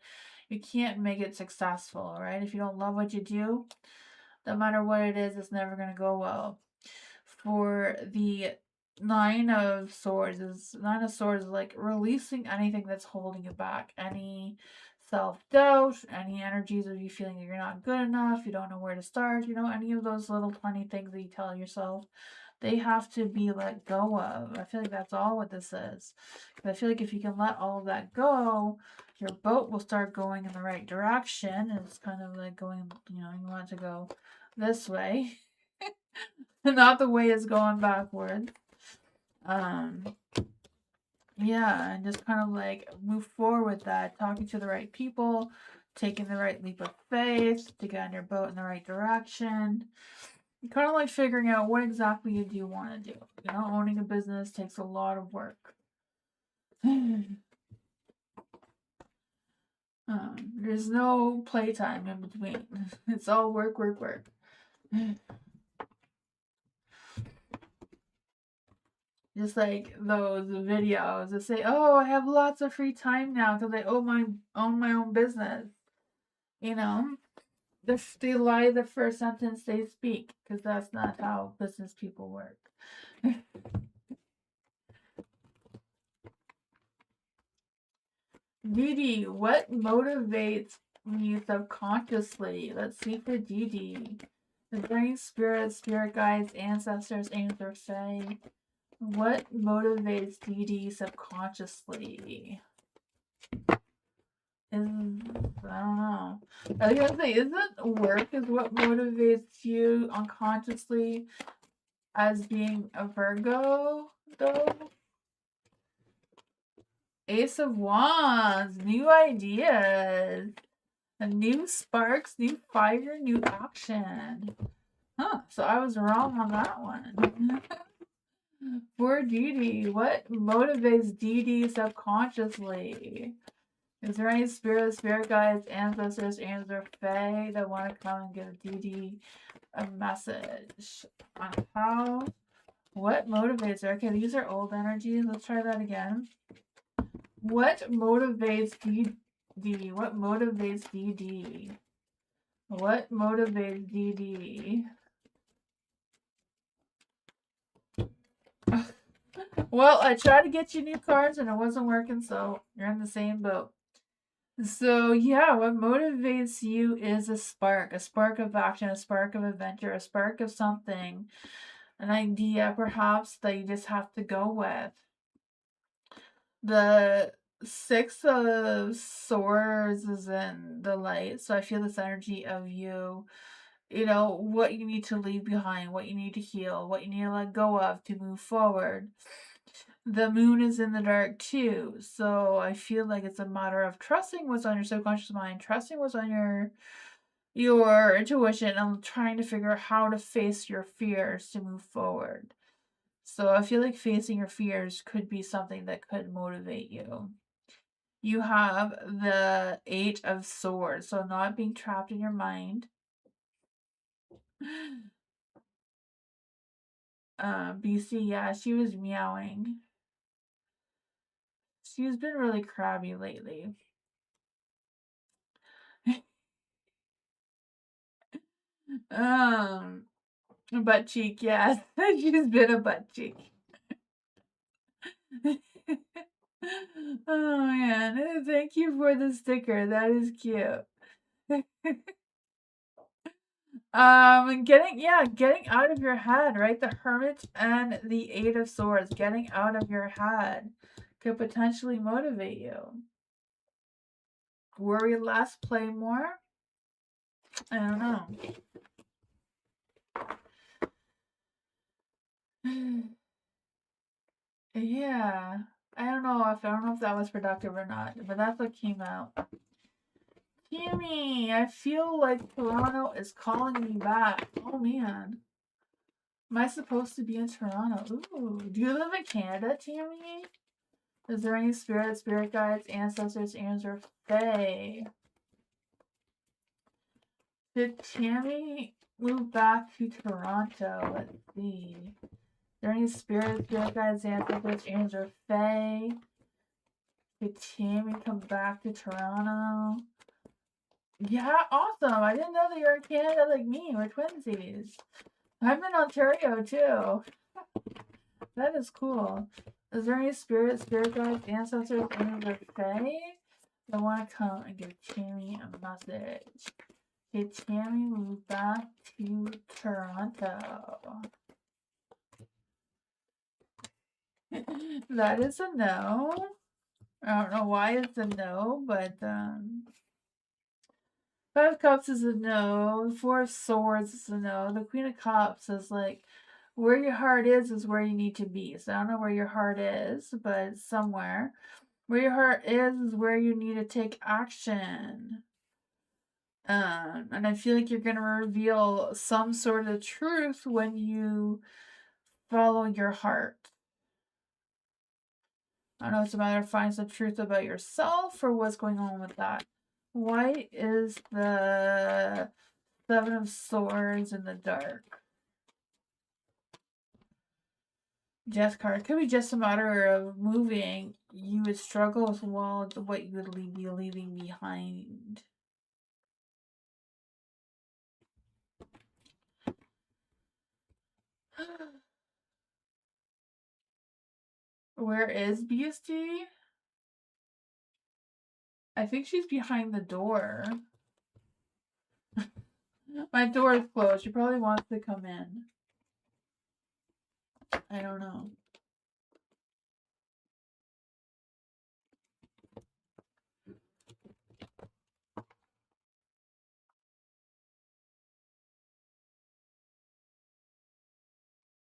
you can't make it successful, right? If you don't love what you do, no matter what it is, it's never going to go well. For the Nine of Swords is like releasing anything that's holding you back, any self-doubt, any energies of you feeling that you're not good enough, you don't know where to start, any of those little tiny things that you tell yourself, they have to be let go of. I feel like that's all what this is. I feel like if you can let all of that go, your boat will start going in the right direction. And it's kind of like going, you want to go this way. Not the way it's going backward. Yeah, and just kind of like move forward with that, talking to the right people, taking the right leap of faith to get on your boat in the right direction. Kind of like figuring out what exactly you do want to do. Owning a business takes a lot of work. There's no playtime in between. It's all work, work, work. Just like those videos that say, "Oh, I have lots of free time now because I own my own business." They lie the first sentence they speak because that's not how business people work. Dee, what motivates you subconsciously? Let's see for Dee. The brain, spirit guides, ancestors, angels, fae. What motivates Dee subconsciously? I don't know. I was gonna say, isn't work is what motivates you unconsciously as being a Virgo, though? Ace of Wands, new ideas, new sparks, new fire, new action. Huh, so I was wrong on that one. For Dee, what motivates Dee subconsciously? Is there any spirit guides, ancestors, angels, or fae that want to come and give Dee a message on what motivates her? Okay, these are old energies. Let's try that again. What motivates Dee? What motivates Dee? What motivates Dee? Well, I tried to get you new cards and it wasn't working, so you're in the same boat. So yeah, what motivates you is a spark of action, a spark of adventure, a spark of something, an idea perhaps that you just have to go with. The Six of Swords is in the light, so I feel this energy of you, what you need to leave behind, what you need to heal, what you need to let go of to move forward. The moon is in the dark too, so I feel like it's a matter of trusting what's on your subconscious mind, trusting what's on your intuition, and trying to figure out how to face your fears to move forward. So I feel like facing your fears could be something that could motivate you. You have the Eight of Swords, so not being trapped in your mind. BC, yeah, she was meowing. She's been really crabby lately. Butt cheek, yes. She's been a butt cheek. Oh man, thank you for the sticker. That is cute. Getting out of your head, right? The Hermit and the Eight of Swords, getting out of your head could potentially motivate you. Worry less, play more. I don't know. Yeah. I don't know if that was productive or not, but that's what came out. Tammy, I feel like Toronto is calling me back. Oh man. Am I supposed to be in Toronto? Ooh. Do you live in Canada, Tammy? Is there any spirit guides, ancestors, angels, or fae? Did Tammy move back to Toronto? Let's see. Is there any spirit guides, ancestors, angels, or fae? Did Tammy come back to Toronto? Yeah, awesome. I didn't know that you're in Canada like me. We're twinsies. I'm in Ontario too. That is cool. Is there any spirit guides, ancestors, angels, or fae that want to come and give Tammy a message? Did Tammy move back to Toronto? That is a no. I don't know why it's a no, but Five of Cups is a no. Four of Swords is a no. The Queen of Cups is like, where your heart is where you need to be. So I don't know where your heart is, but it's somewhere. Where your heart is where you need to take action. And I feel like you're going to reveal some sort of truth when you follow your heart. I don't know if it's a matter of finding some truth about yourself or what's going on with that. Why is the Seven of Swords in the dark? Death card. Could be just a matter of moving. You would struggle with what you would be leaving behind. Where is Beastie? I think she's behind the door. My door is closed. She probably wants to come in. I don't know.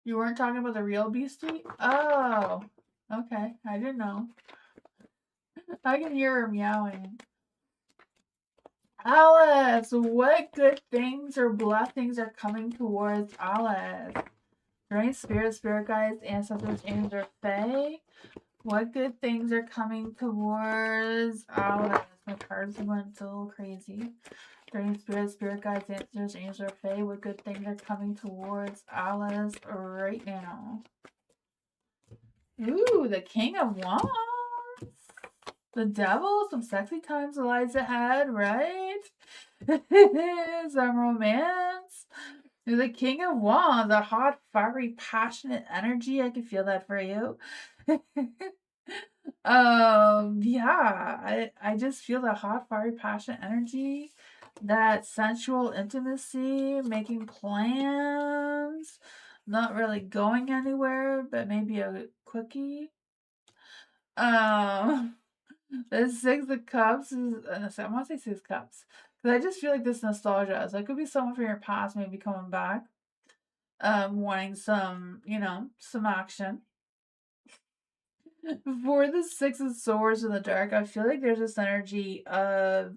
You weren't talking about the real Beastie? Oh, okay. I didn't know. I can hear her meowing. Alice, what good things or blessings are coming towards Alice? Right? Spirit guides, ancestors, angels, or fae. What good things are coming towards Alice? My cards went a little crazy. During spirit guides, ancestors, angels, or fae. What good things are coming towards Alice right now? Ooh, the King of Wands. The Devil, some sexy times lies ahead, right? Some romance. The King of Wands, a hot, fiery, passionate energy. I can feel that for you. Yeah, I just feel the hot, fiery, passionate energy, that sensual intimacy, making plans, not really going anywhere, but maybe a quickie. Um, the Six of Cups is, I want to say Six Cups, because I just feel like this nostalgia. So it could be someone from your past maybe coming back, wanting some, some action. For the Six of Swords in the dark, I feel like there's this energy of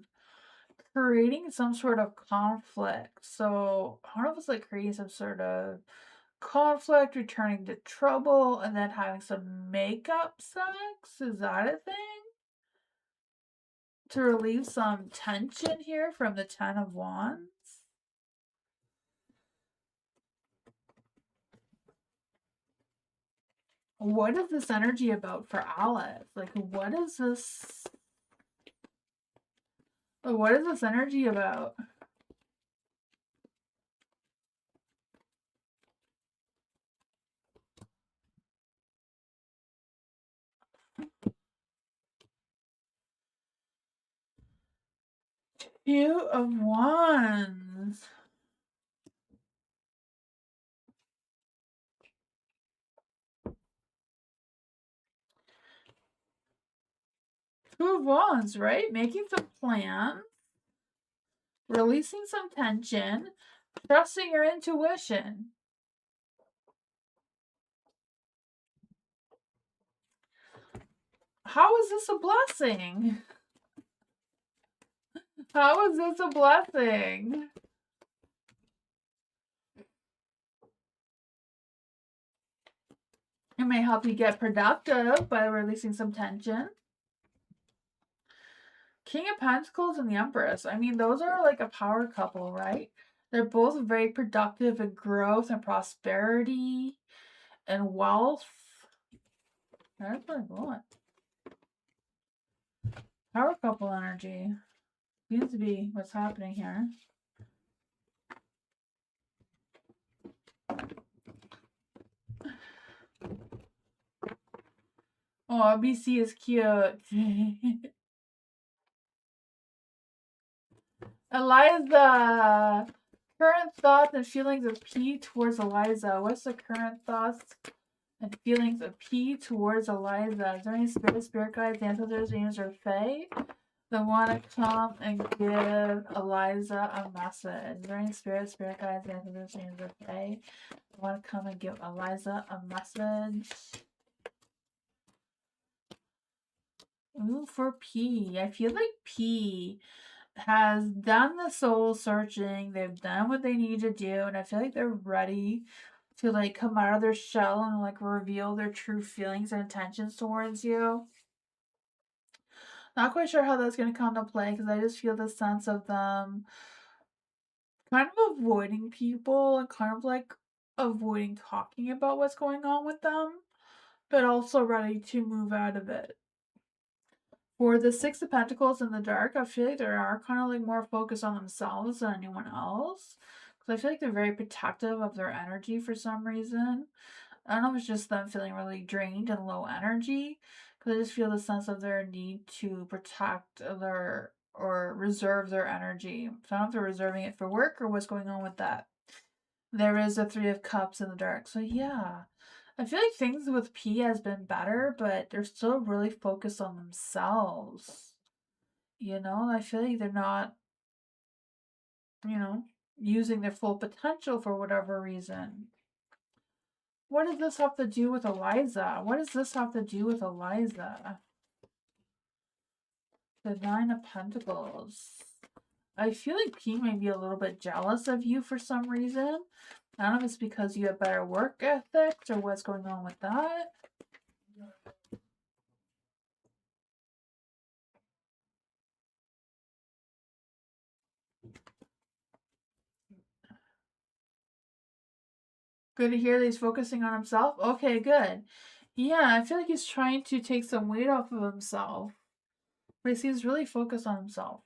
creating some sort of conflict. So I don't know if it's like creating some sort of conflict, returning to trouble, and then having some makeup sex. Is that a thing? to relieve some tension here from the Ten of Wands. What is this energy about for Alice? Like, what is this? What is this energy about? Two of Wands. Two of Wands, right? Making some plans, releasing some tension, trusting your intuition. How is this a blessing? How is this a blessing? It may help you get productive by releasing some tension. King of Pentacles and the Empress. I mean, those are like a power couple, right? They're both very productive in growth and prosperity and wealth. That's what I want. Power couple energy seems to be what's happening here. Oh, BC is cute. Eliza! Current thoughts and feelings of P towards Eliza. What's the current thoughts and feelings of P towards Eliza? Is there any spirit guides, ancestors, angels, or fae that want to come and give Eliza a message? Is there any spirit guides, ancestors, angels, or fae that want to come and give Eliza a message? Ooh, for P. I feel like P has done the soul searching. They've done what they need to do, and I feel like they're ready to like come out of their shell and like reveal their true feelings and intentions towards you. Not quite sure how that's going to come to play because I just feel the sense of them kind of avoiding people and kind of like avoiding talking about what's going on with them, but also ready to move out of it. For the Six of Pentacles in the dark, I feel like they are kind of like more focused on themselves than anyone else. Because I feel like they're very protective of their energy for some reason. I don't know if it's just them feeling really drained and low energy. Because I just feel the sense of their need to protect their or reserve their energy. So I don't know if they're reserving it for work or what's going on with that. There is a Three of Cups in the dark. So yeah. I feel like things with P has been better, but they're still really focused on themselves. You know, I feel like they're not, using their full potential for whatever reason. What does this have to do with Eliza? What does this have to do with Eliza? The Nine of Pentacles. I feel like P may be a little bit jealous of you for some reason. I don't know if it's because you have better work ethics or what's going on with that. Good to hear that he's focusing on himself. Okay, good. Yeah, I feel like he's trying to take some weight off of himself. But he seems really focused on himself.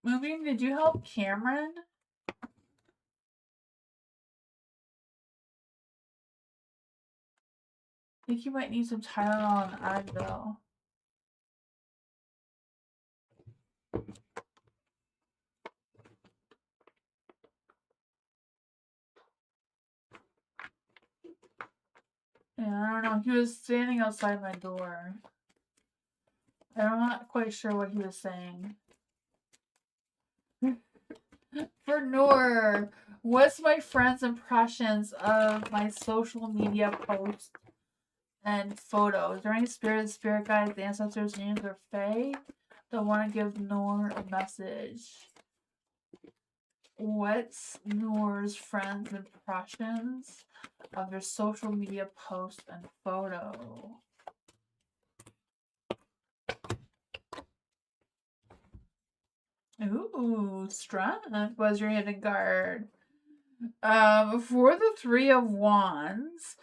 Moving, did you help Cameron? I think you might need some Tylenol and Advil. Yeah, I don't know. He was standing outside my door. I'm not quite sure what he was saying. For Noor, what's my friend's impressions of my social media posts and photos. Is there any spirits, spirit guides, ancestors, names, or fae that want to give Noor a message? What's Noor's friends' impressions of their social media post and photo? Ooh, strength was your hidden card. For the Three of Wands,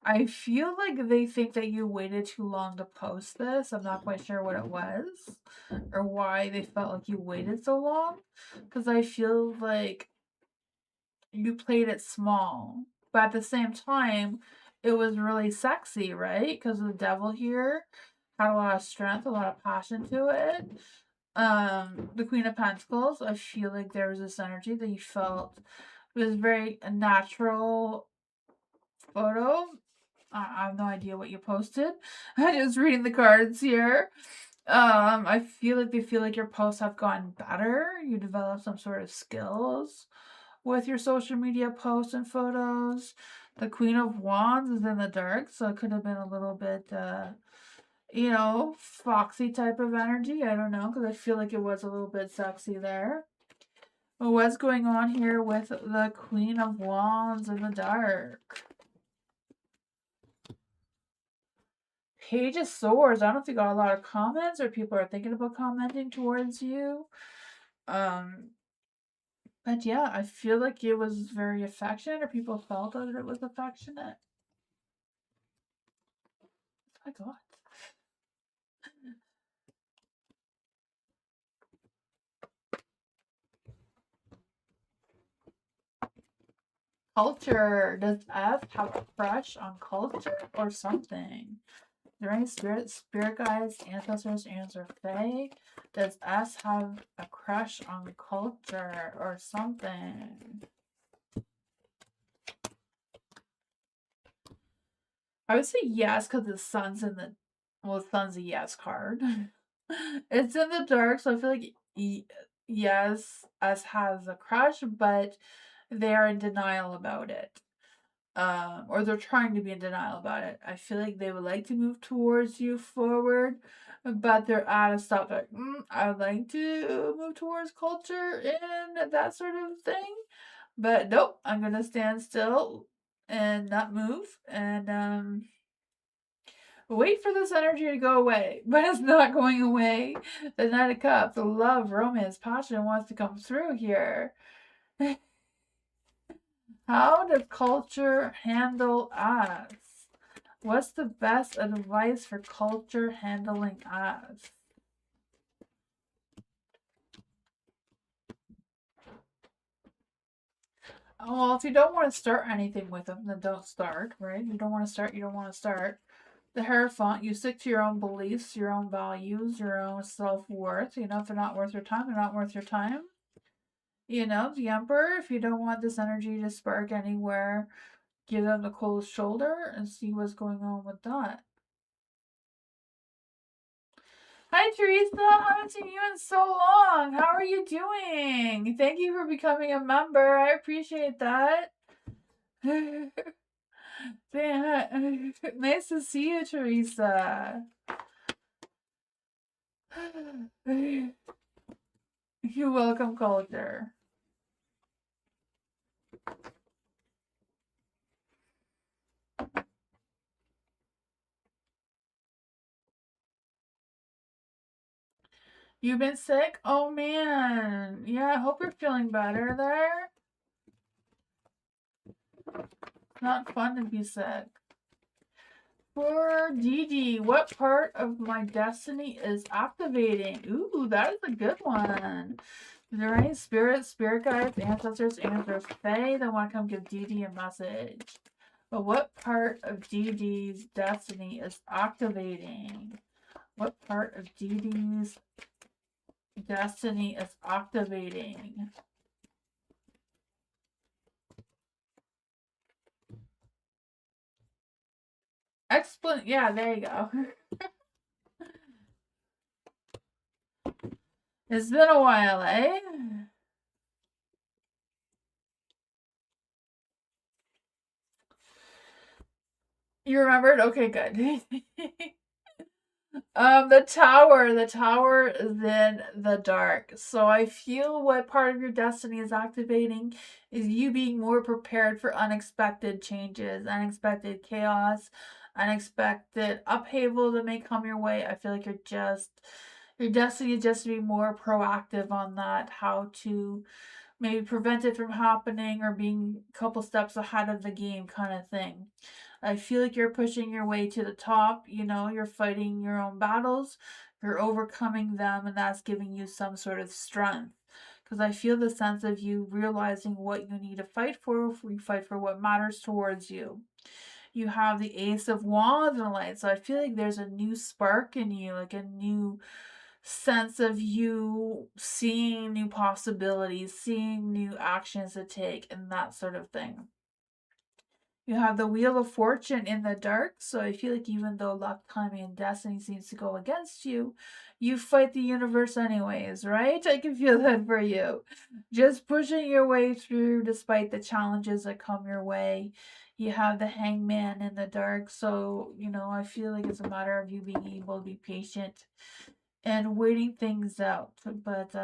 I feel like they think that you waited too long to post this. I'm not quite sure what it was or why they felt like you waited so long. Because I feel like you played it small. But at the same time, it was really sexy, right? Because the devil here had a lot of strength, a lot of passion to it. The Queen of Pentacles, I feel like there was this energy that you felt. It was very a natural photo. I have no idea what you posted. I'm just reading the cards here. I feel like they feel like your posts have gotten better. You develop some sort of skills with your social media posts and photos. The Queen of Wands is in the dark, so it could have been a little bit, foxy type of energy. I don't know, because I feel like it was a little bit sexy there. But what's going on here with the Queen of Wands in the dark? Page of Swords. I don't know if you got a lot of comments or people are thinking about commenting towards you. But yeah, I feel like it was very affectionate, or people felt that it was affectionate. Oh my god. Culture. Does F have a crush on culture or something? Is there any spirit guides, ancestors, or fae? Does S have a crush on culture or something? I would say yes, because the sun's in the the sun's a yes card. It's in the dark, so I feel like yes, S has a crush, but they are in denial about it. Or they're trying to be in denial about it. I feel like they would like to move towards you forward, but they're at a stop. Like, I would like to move towards culture and that sort of thing, but nope, I'm gonna stand still and not move and wait for this energy to go away. But it's not going away. The Knight of Cups, the love, romance, passion wants to come through here. How does culture handle us? What's the best advice for culture handling us? Oh, well, if you don't want to start anything with them, then don't start, right? You don't want to start, you don't want to start. The Hierophant, you stick to your own beliefs, your own values, your own self-worth. If they're not worth your time, they're not worth your time. The Emperor, if you don't want this energy to spark anywhere, give them the cold shoulder and see what's going on with that. Hi, Teresa. I haven't seen you in so long. How are you doing? Thank you for becoming a member. I appreciate that. Nice to see you, Teresa. You're welcome, culture. You've been sick? Oh man. Yeah, I hope you're feeling better there. It's not fun to be sick. For Didi, what part of my destiny is activating? Ooh, that is a good one. Is there any spirit guides, ancestors, fae that want to come give Didi a message? But what part of Didi's destiny is activating? What part of Didi's destiny is activating? Explain. Yeah, there you go. It's been a while, eh? You remembered? Okay, good. The tower is in the dark. So I feel what part of your destiny is activating is you being more prepared for unexpected changes, unexpected chaos, unexpected upheaval that may come your way. I feel like your destiny is just to be more proactive on that, how to maybe prevent it from happening or being a couple steps ahead of the game kind of thing. I feel like you're pushing your way to the top, you're fighting your own battles, you're overcoming them, and that's giving you some sort of strength. Because I feel the sense of you realizing what you need to fight for, if you fight for what matters towards you. You have the Ace of Wands and Light, so I feel like there's a new spark in you, like a new sense of you seeing new possibilities, seeing new actions to take, and that sort of thing. You have the Wheel of Fortune in the dark, so I feel like even though luck, timing, and destiny seems to go against you, you fight the universe anyways, right? I can feel that for you. Just pushing your way through despite the challenges that come your way. You have the Hangman in the dark, so, I feel like it's a matter of you being able to be patient and waiting things out. But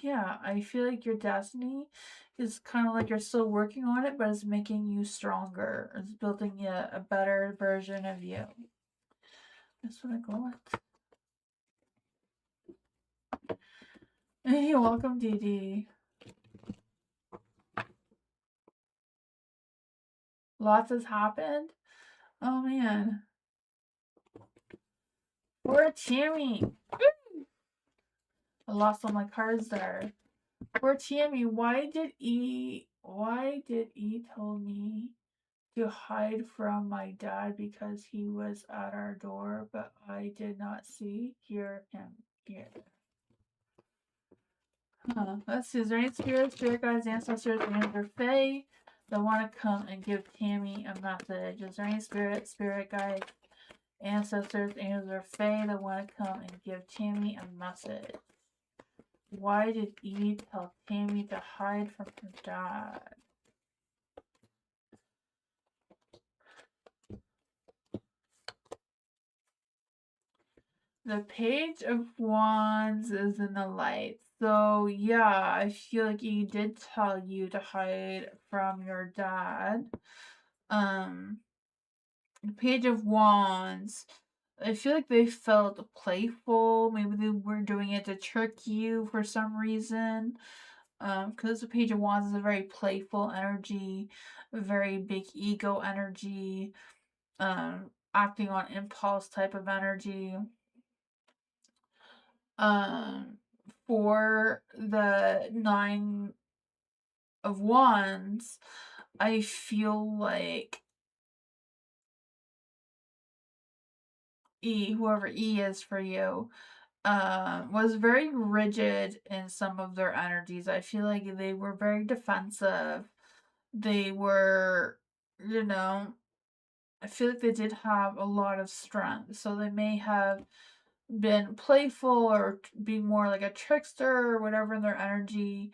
yeah, I feel like your destiny is kind of like you're still working on it, but it's making you stronger. It's building a better version of you. That's what I go with. Hey, welcome, Dee. Lots has happened. Oh man, poor Tammy. I lost all my cards there. Poor Tammy. Why did E tell me to hide from my dad because he was at our door, but I did not hear him here? Huh. Let's see. Is there any spirit guides, ancestors, or fae that want to come and give Tammy a message? Is there any spirit guides, ancestors, angels, or fae that want to come and give Tammy a message? Why did E tell Tammy to hide from her dad? The Page of Wands is in the light. So, yeah, I feel like he did tell you to hide from your dad. Page of Wands. I feel like they felt playful. Maybe they were doing it to trick you for some reason. Because the Page of Wands is a very playful energy, a very big ego energy, acting on impulse type of energy. Um, for the Nine of Wands, I feel like whoever E is for you, was very rigid in some of their energies. I feel like they were very defensive. They were, you know, I feel like they did have a lot of strength. So they may have been playful or be more like a trickster or whatever in their energy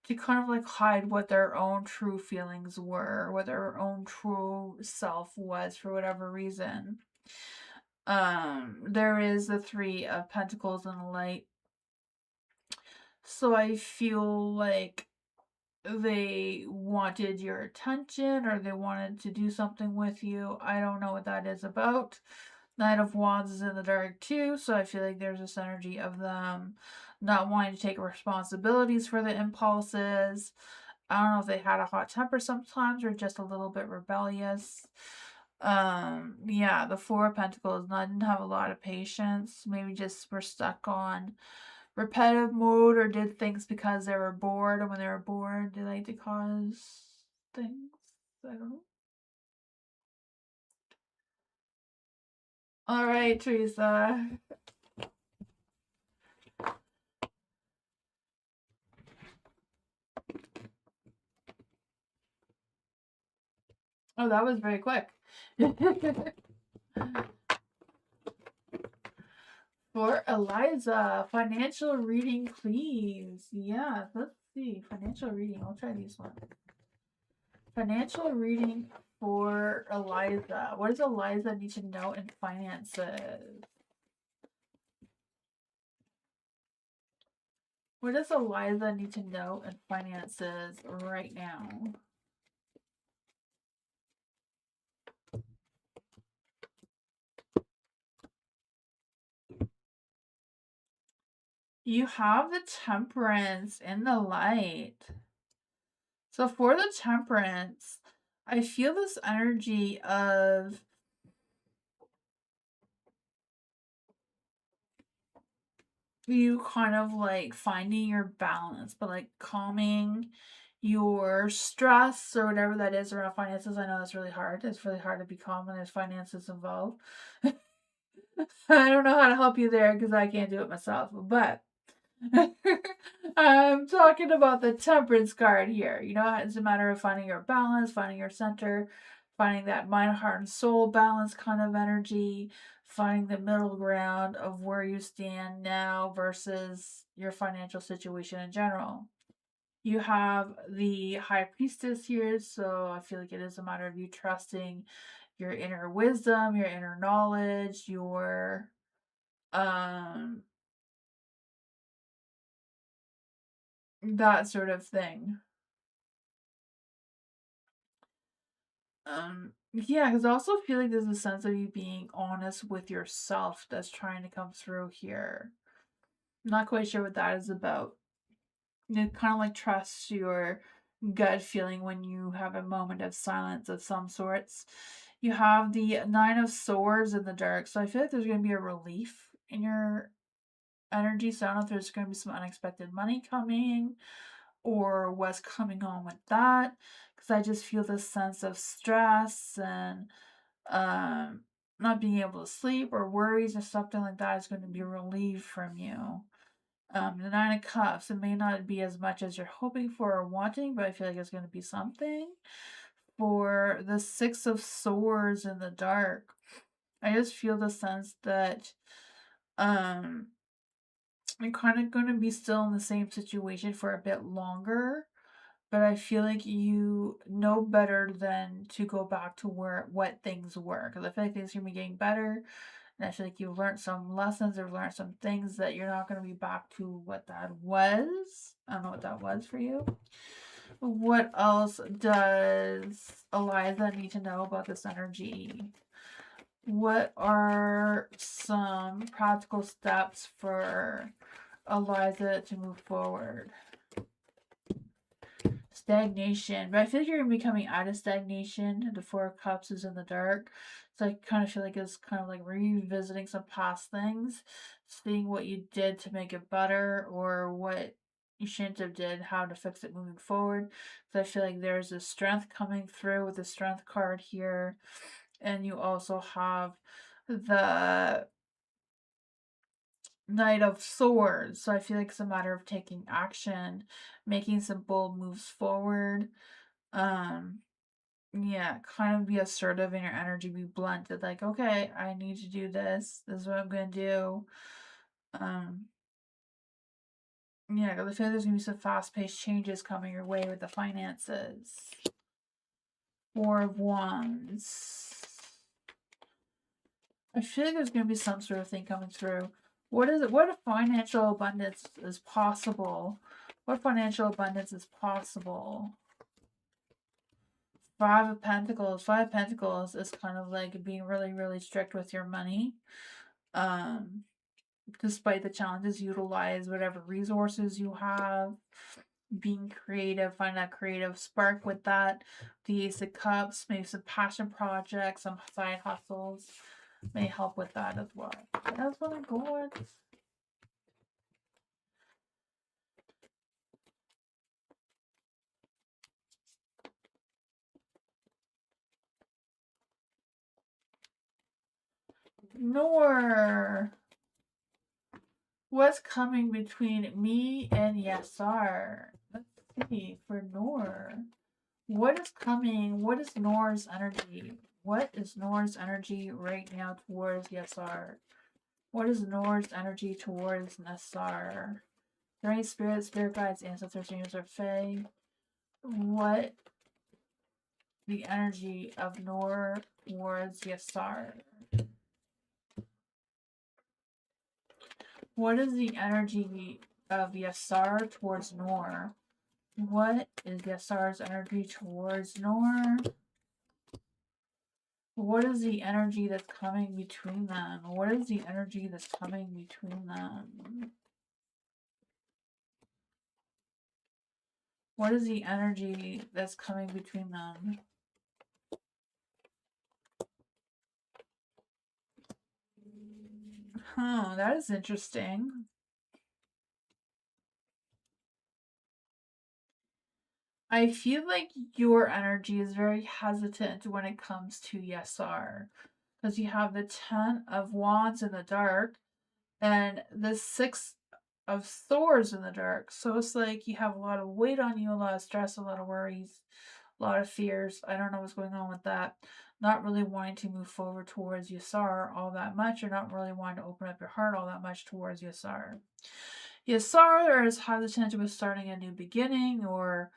to kind of like hide what their own true feelings were, what their own true self was for whatever reason. There is the Three of Pentacles in the light. So I feel like they wanted your attention or they wanted to do something with you. I don't know what that is about. Knight of Wands is in the dark too, so I feel like there's this energy of them not wanting to take responsibilities for the impulses. I don't know if they had a hot temper sometimes or just a little bit rebellious. Yeah, the Four of Pentacles, I didn't have a lot of patience. Maybe just were stuck on repetitive mode or did things because they were bored, and when they were bored, they like to cause things. I don't know. All right, Teresa. Oh, that was very quick. For Eliza, financial reading, please. Yeah, let's see. Financial reading. I'll try these ones. Financial reading for Eliza. What does Eliza need to know in finances? What does Eliza need to know in finances right now? You have the Temperance in the light. So for the Temperance, I feel this energy of you kind of like finding your balance, but like calming your stress or whatever that is around finances. I know that's really hard. It's really hard to be calm when there's finances involved. I don't know how to help you there because I can't do it myself, but I'm talking about the Temperance card here. You know, it's a matter of finding your balance, finding your center, finding that mind, heart, and soul balance kind of energy, finding the middle ground of where you stand now versus your financial situation in general. You have the High Priestess here, so I feel like it is a matter of you trusting your inner wisdom, your inner knowledge, your um that sort of thing. Yeah, because I also feel like there's a sense of you being honest with yourself that's trying to come through here. I'm not quite sure what that is about. You kind of like trust your gut feeling when you have a moment of silence of some sorts. You have the Nine of Swords in the dark, so I feel like there's going to be a relief in your energy. So I don't know if there's going to be some unexpected money coming or what's coming on with that, because I just feel this sense of stress and um not being able to sleep or worries or something like that is going to be relieved from you. The Nine of Cups, it may not be as much as you're hoping for or wanting, but I feel like it's going to be something. For the Six of Swords in the dark, I just feel the sense that um you're kind of going to be still in the same situation for a bit longer, but I feel like you know better than to go back to where what things were, because I feel like things are gonna be getting better, and I feel like you've learned some lessons or learned some things that you're not gonna be back to what that was. I don't know what that was for you. What else does Eliza need to know about this energy? What are some practical steps for Eliza to move forward? Stagnation, but I feel like you're gonna be coming out of stagnation. The Four of Cups is in the dark, so I kind of feel like it's kind of like revisiting some past things, seeing what you did to make it better or what you shouldn't have did, how to fix it moving forward. So I feel like there's a strength coming through with the Strength card here, and you also have the Knight of Swords. So I feel like it's a matter of taking action, making some bold moves forward. Um, yeah, kind of be assertive in your energy, be blunt. It's like, okay, I need to do this. This is what I'm gonna do. Um, yeah, because I feel like there's gonna be some fast-paced changes coming your way with the finances. Four of Wands. I feel like there's gonna be some sort of thing coming through. What is it? What financial abundance is possible? What financial abundance is possible? Five of Pentacles. Five of Pentacles is kind of like being really, really strict with your money. Um, Despite the challenges, utilize whatever resources you have. Being creative, find that creative spark with that. The Ace of Cups, maybe some passion projects, some side hustles may help with that as well. That's what I'm going. Nor. What's coming between me and Yasar? Let's see for Nor. What is coming? What is Nor's energy? What is Nor's energy right now towards Yasar? What is Nor's energy towards Nassar? Are there any spirits, spirit guides, ancestors, angels, or fae? What the energy of Noor towards Yasar? What is the energy of Yasar towards Noor? What is Yasar's energy towards Noor? What is the energy that's coming between them? What is the energy that's coming between them? What is the energy that's coming between them? That is interesting. I feel like your energy is very hesitant when it comes to Yesar. Because you have the 10 of Wands in the dark and the 6 of Swords in the dark. So it's like you have a lot of weight on you, a lot of stress, a lot of worries, a lot of fears. I don't know what's going on with that. Not really wanting to move forward towards Yasar all that much, or not really wanting to open up your heart all that much towards Yasar. Yasar is hesitant with starting a new beginning, or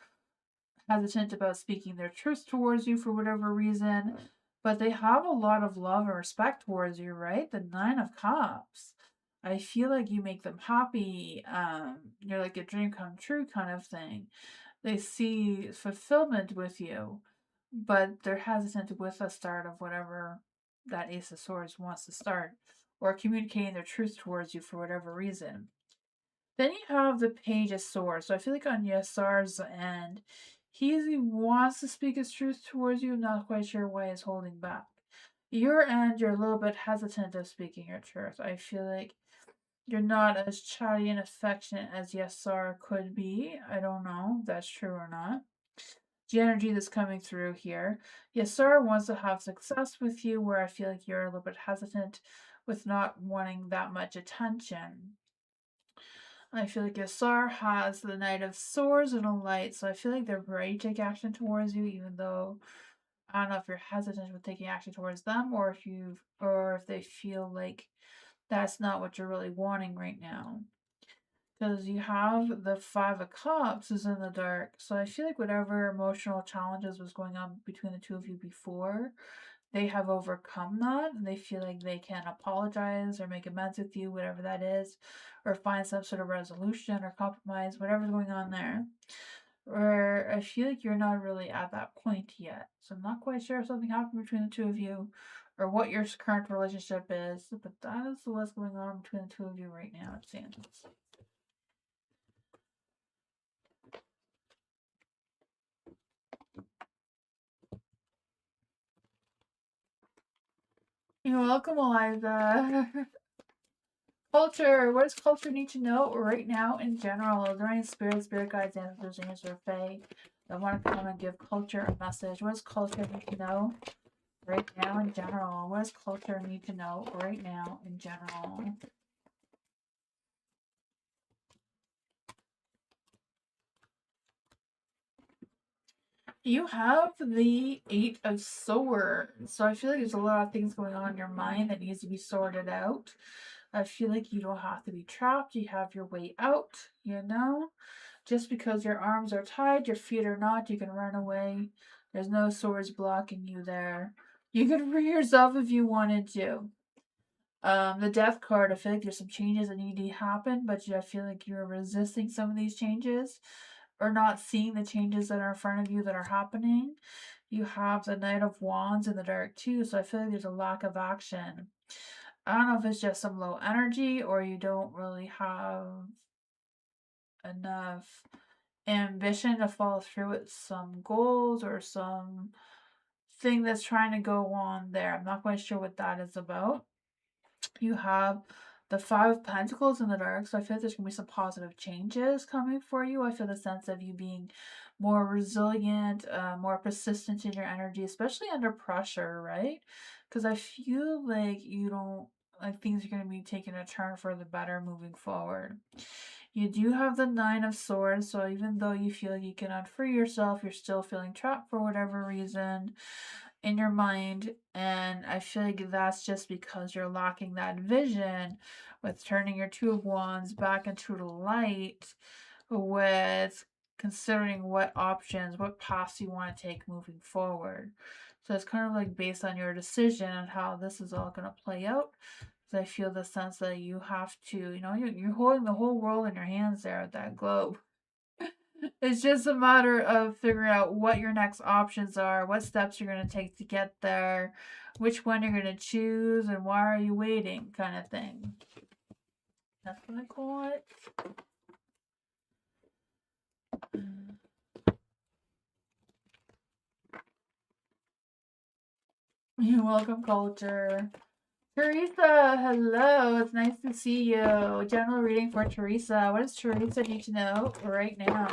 hesitant about speaking their truth towards you for whatever reason, but they have a lot of love and respect towards you, right? The 9 of Cups. I feel like you make them happy. You're like a dream come true kind of thing. They see fulfillment with you, but they're hesitant with the start of whatever that Ace of Swords wants to start, or communicating their truth towards you for whatever reason. Then you have the Page of Swords. So I feel like on Yasar's end, he wants to speak his truth towards you. I'm not quite sure why he's holding back. Your end, you're a little bit hesitant of speaking your truth. I feel like you're not as chatty and affectionate as Yasar could be. I don't know if that's true or not. The energy that's coming through here. Yasar wants to have success with you, where I feel like you're a little bit hesitant with not wanting that much attention. I feel like Yasar has the Knight of Swords and a light, so I feel like they're ready to take action towards you, even though I don't know if you're hesitant with taking action towards them, or if they feel like that's not what you're really wanting right now. Because you have the 5 of Cups is in the dark, so I feel like whatever emotional challenges was going on between the two of you before, they have overcome that, and they feel like they can apologize or make amends with you, whatever that is, or find some sort of resolution or compromise, whatever's going on there. Or I feel like you're not really at that point yet. So I'm not quite sure if something happened between the two of you or what your current relationship is, but that is what's going on between the two of you right now, it seems. You're welcome, Eliza. Culture. What does culture need to know right now in general? Are there any spirit guides, ancestors, angels, or fae that want to come and give culture a message? What does culture need to know right now in general? What does culture need to know right now in general? You have the 8 of Swords. So I feel like there's a lot of things going on in your mind that needs to be sorted out. I feel like you don't have to be trapped. You have your way out, you know? Just because your arms are tied, your feet are not, you can run away. There's no swords blocking you there. You could free yourself if you wanted to. The death card, I feel like there's some changes that need to happen, but I feel like you're resisting some of these changes or not seeing the changes that are in front of you that are happening. You have the Knight of Wands in the dark too, so I feel like there's a lack of action. I don't know if it's just some low energy or you don't really have enough ambition to follow through with some goals or some thing that's trying to go on there. I'm not quite sure what that is about. You have the 5 of Pentacles in the dark, so I feel like there's going to be some positive changes coming for you. I feel the sense of you being more resilient, more persistent in your energy, especially under pressure, right? Because I feel like you don't, like things are going to be taking a turn for the better moving forward. You do have the 9 of Swords, so even though you feel like you cannot free yourself, you're still feeling trapped for whatever reason in your mind. And I feel like that's just because you're lacking that vision with turning your 2 of Wands back into the light with considering what options, what paths you want to take moving forward. So it's kind of like based on your decision and how this is all going to play out. So I feel the sense that you have to, you're holding the whole world in your hands there at that globe. It's just a matter of figuring out what your next options are, what steps you're going to take to get there, which one you're going to choose, and why are you waiting, kind of thing. That's what I call it. You're welcome, Culture. Teresa, hello. It's nice to see you. General reading for Teresa. What does Teresa need to know right now?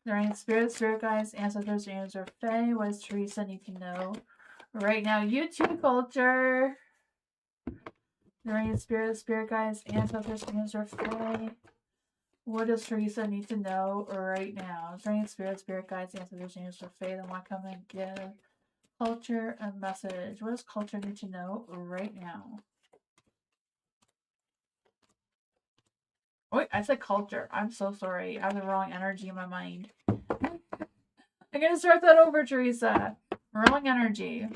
During spirit guides, ancestors, angels, or fae. What does Teresa need to know right now? You too, Culture. During spirit guides, ancestors, angels, or fae. What does Teresa need to know right now? During spirit guides, ancestors, angels, or fae. Then want to come and give Culture a message. What does Culture need to know right now? Wait, I said Culture. I'm so sorry. I have the wrong energy in my mind. I'm gonna start that over, Teresa. Wrong energy.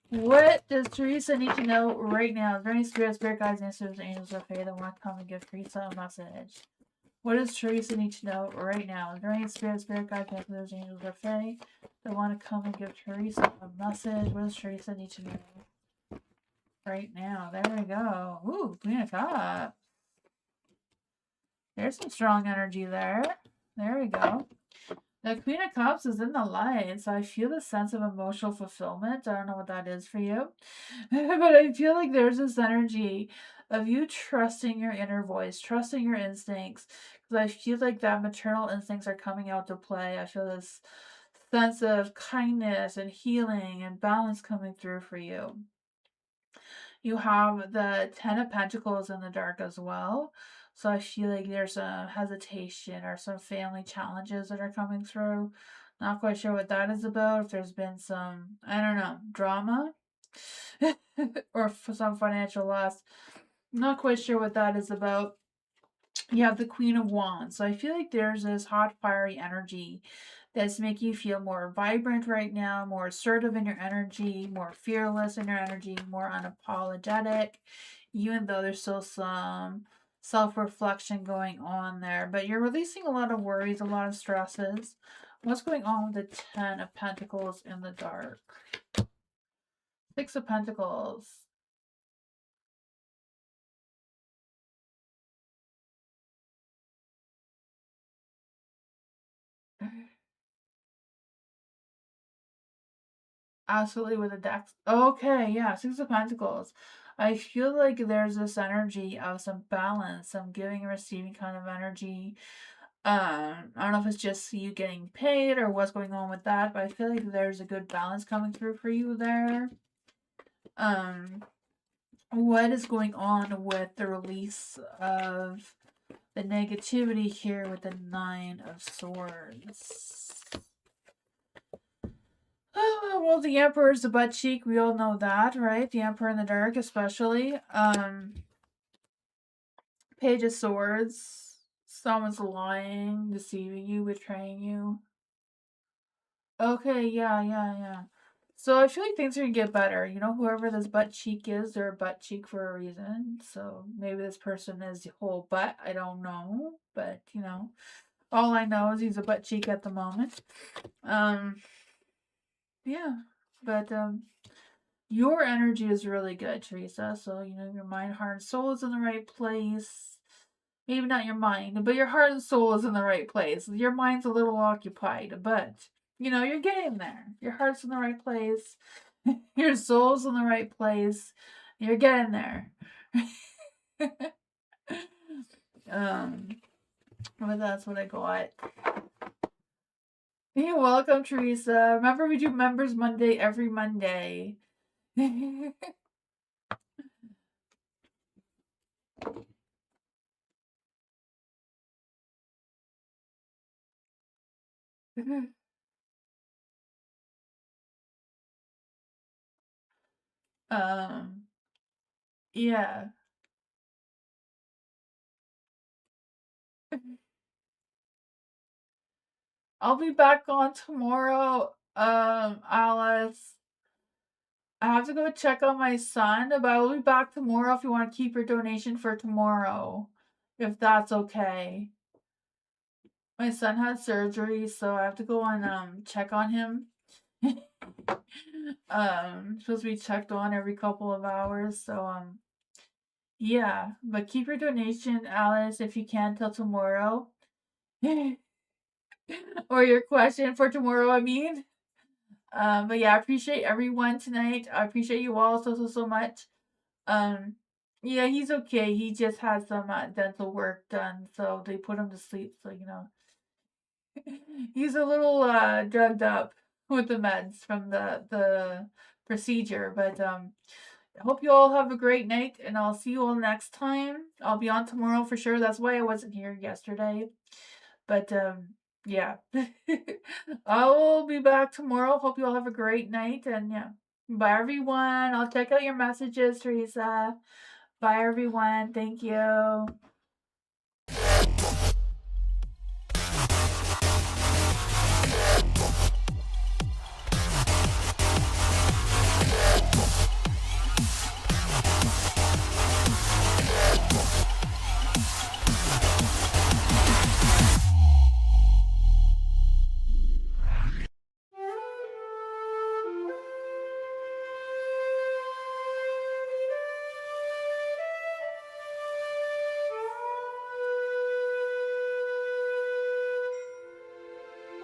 What does Teresa need to know right now? Is there any spirit guides, ancestors, angels, or fae that want to come and give Teresa a message? What does Teresa need to know right now? Is there any spirit guides, ancestors, angels, or fae that want to come and give Teresa a message? What does Teresa need to know right now? There we go. Ooh, Queen of Cups. There's some strong energy there. There we go. The Queen of Cups is in the light, so I feel a sense of emotional fulfillment. I don't know what that is for you, but I feel like there's this energy of you trusting your inner voice, trusting your instincts, because I feel like that maternal instincts are coming out to play. I feel this sense of kindness and healing and balance coming through for you. You have the Ten of Pentacles in the dark as well. So I feel like there's some hesitation or some family challenges that are coming through. Not quite sure what that is about. If there's been some, I don't know, drama or some financial loss. Not quite sure what that is about. You have the Queen of Wands. So I feel like there's this hot, fiery energy that's making you feel more vibrant right now, more assertive in your energy, more fearless in your energy, more unapologetic, even though there's still some self-reflection going on there. But you're releasing a lot of worries, a lot of stresses. What's going on with the Ten of Pentacles in the dark? Six of Pentacles. Absolutely with a dex. Okay, yeah, Six of Pentacles. I feel like there's this energy of some balance, some giving and receiving kind of energy. I don't know if it's just you getting paid or what's going on with that, but I feel like there's a good balance coming through for you there. What is going on with the release of the negativity here with the Nine of Swords? Well, the Emperor's the butt cheek. We all know that, right? The Emperor in the dark, especially. Page of Swords. Someone's lying, deceiving you, betraying you. Okay, yeah. So I feel like things are gonna get better. You know, whoever this butt cheek is, they're a butt cheek for a reason. So maybe this person is the whole butt. I don't know. But, all I know is he's a butt cheek at the moment. Yeah. But your energy is really good, Teresa. So, your mind, heart, and soul is in the right place. Maybe not your mind, but your heart and soul is in the right place. Your mind's a little occupied, but, you're getting there. Your heart's in the right place. Your soul's in the right place. You're getting there. But that's what I got. You're welcome, Teresa. Remember, we do Members Monday every Monday. um, yeah. I'll be back on tomorrow, Alice. I have to go check on my son, but I will be back tomorrow if you want to keep your donation for tomorrow, if that's okay. My son had surgery, so I have to go on check on him. Supposed to be checked on every couple of hours, so yeah, but keep your donation, Alice, if you can till tomorrow. Or your question for tomorrow, I mean. But yeah, I appreciate everyone tonight. I appreciate you all so much. Um, yeah, he's okay. He just had some dental work done, so they put him to sleep. So he's a little drugged up with the meds from the procedure. But I hope you all have a great night, and I'll see you all next time. I'll be on tomorrow for sure. That's why I wasn't here yesterday. But yeah, I will be back tomorrow. Hope you all have a great night, and yeah, bye everyone. I'll check out your messages, Teresa. Bye everyone. Thank you.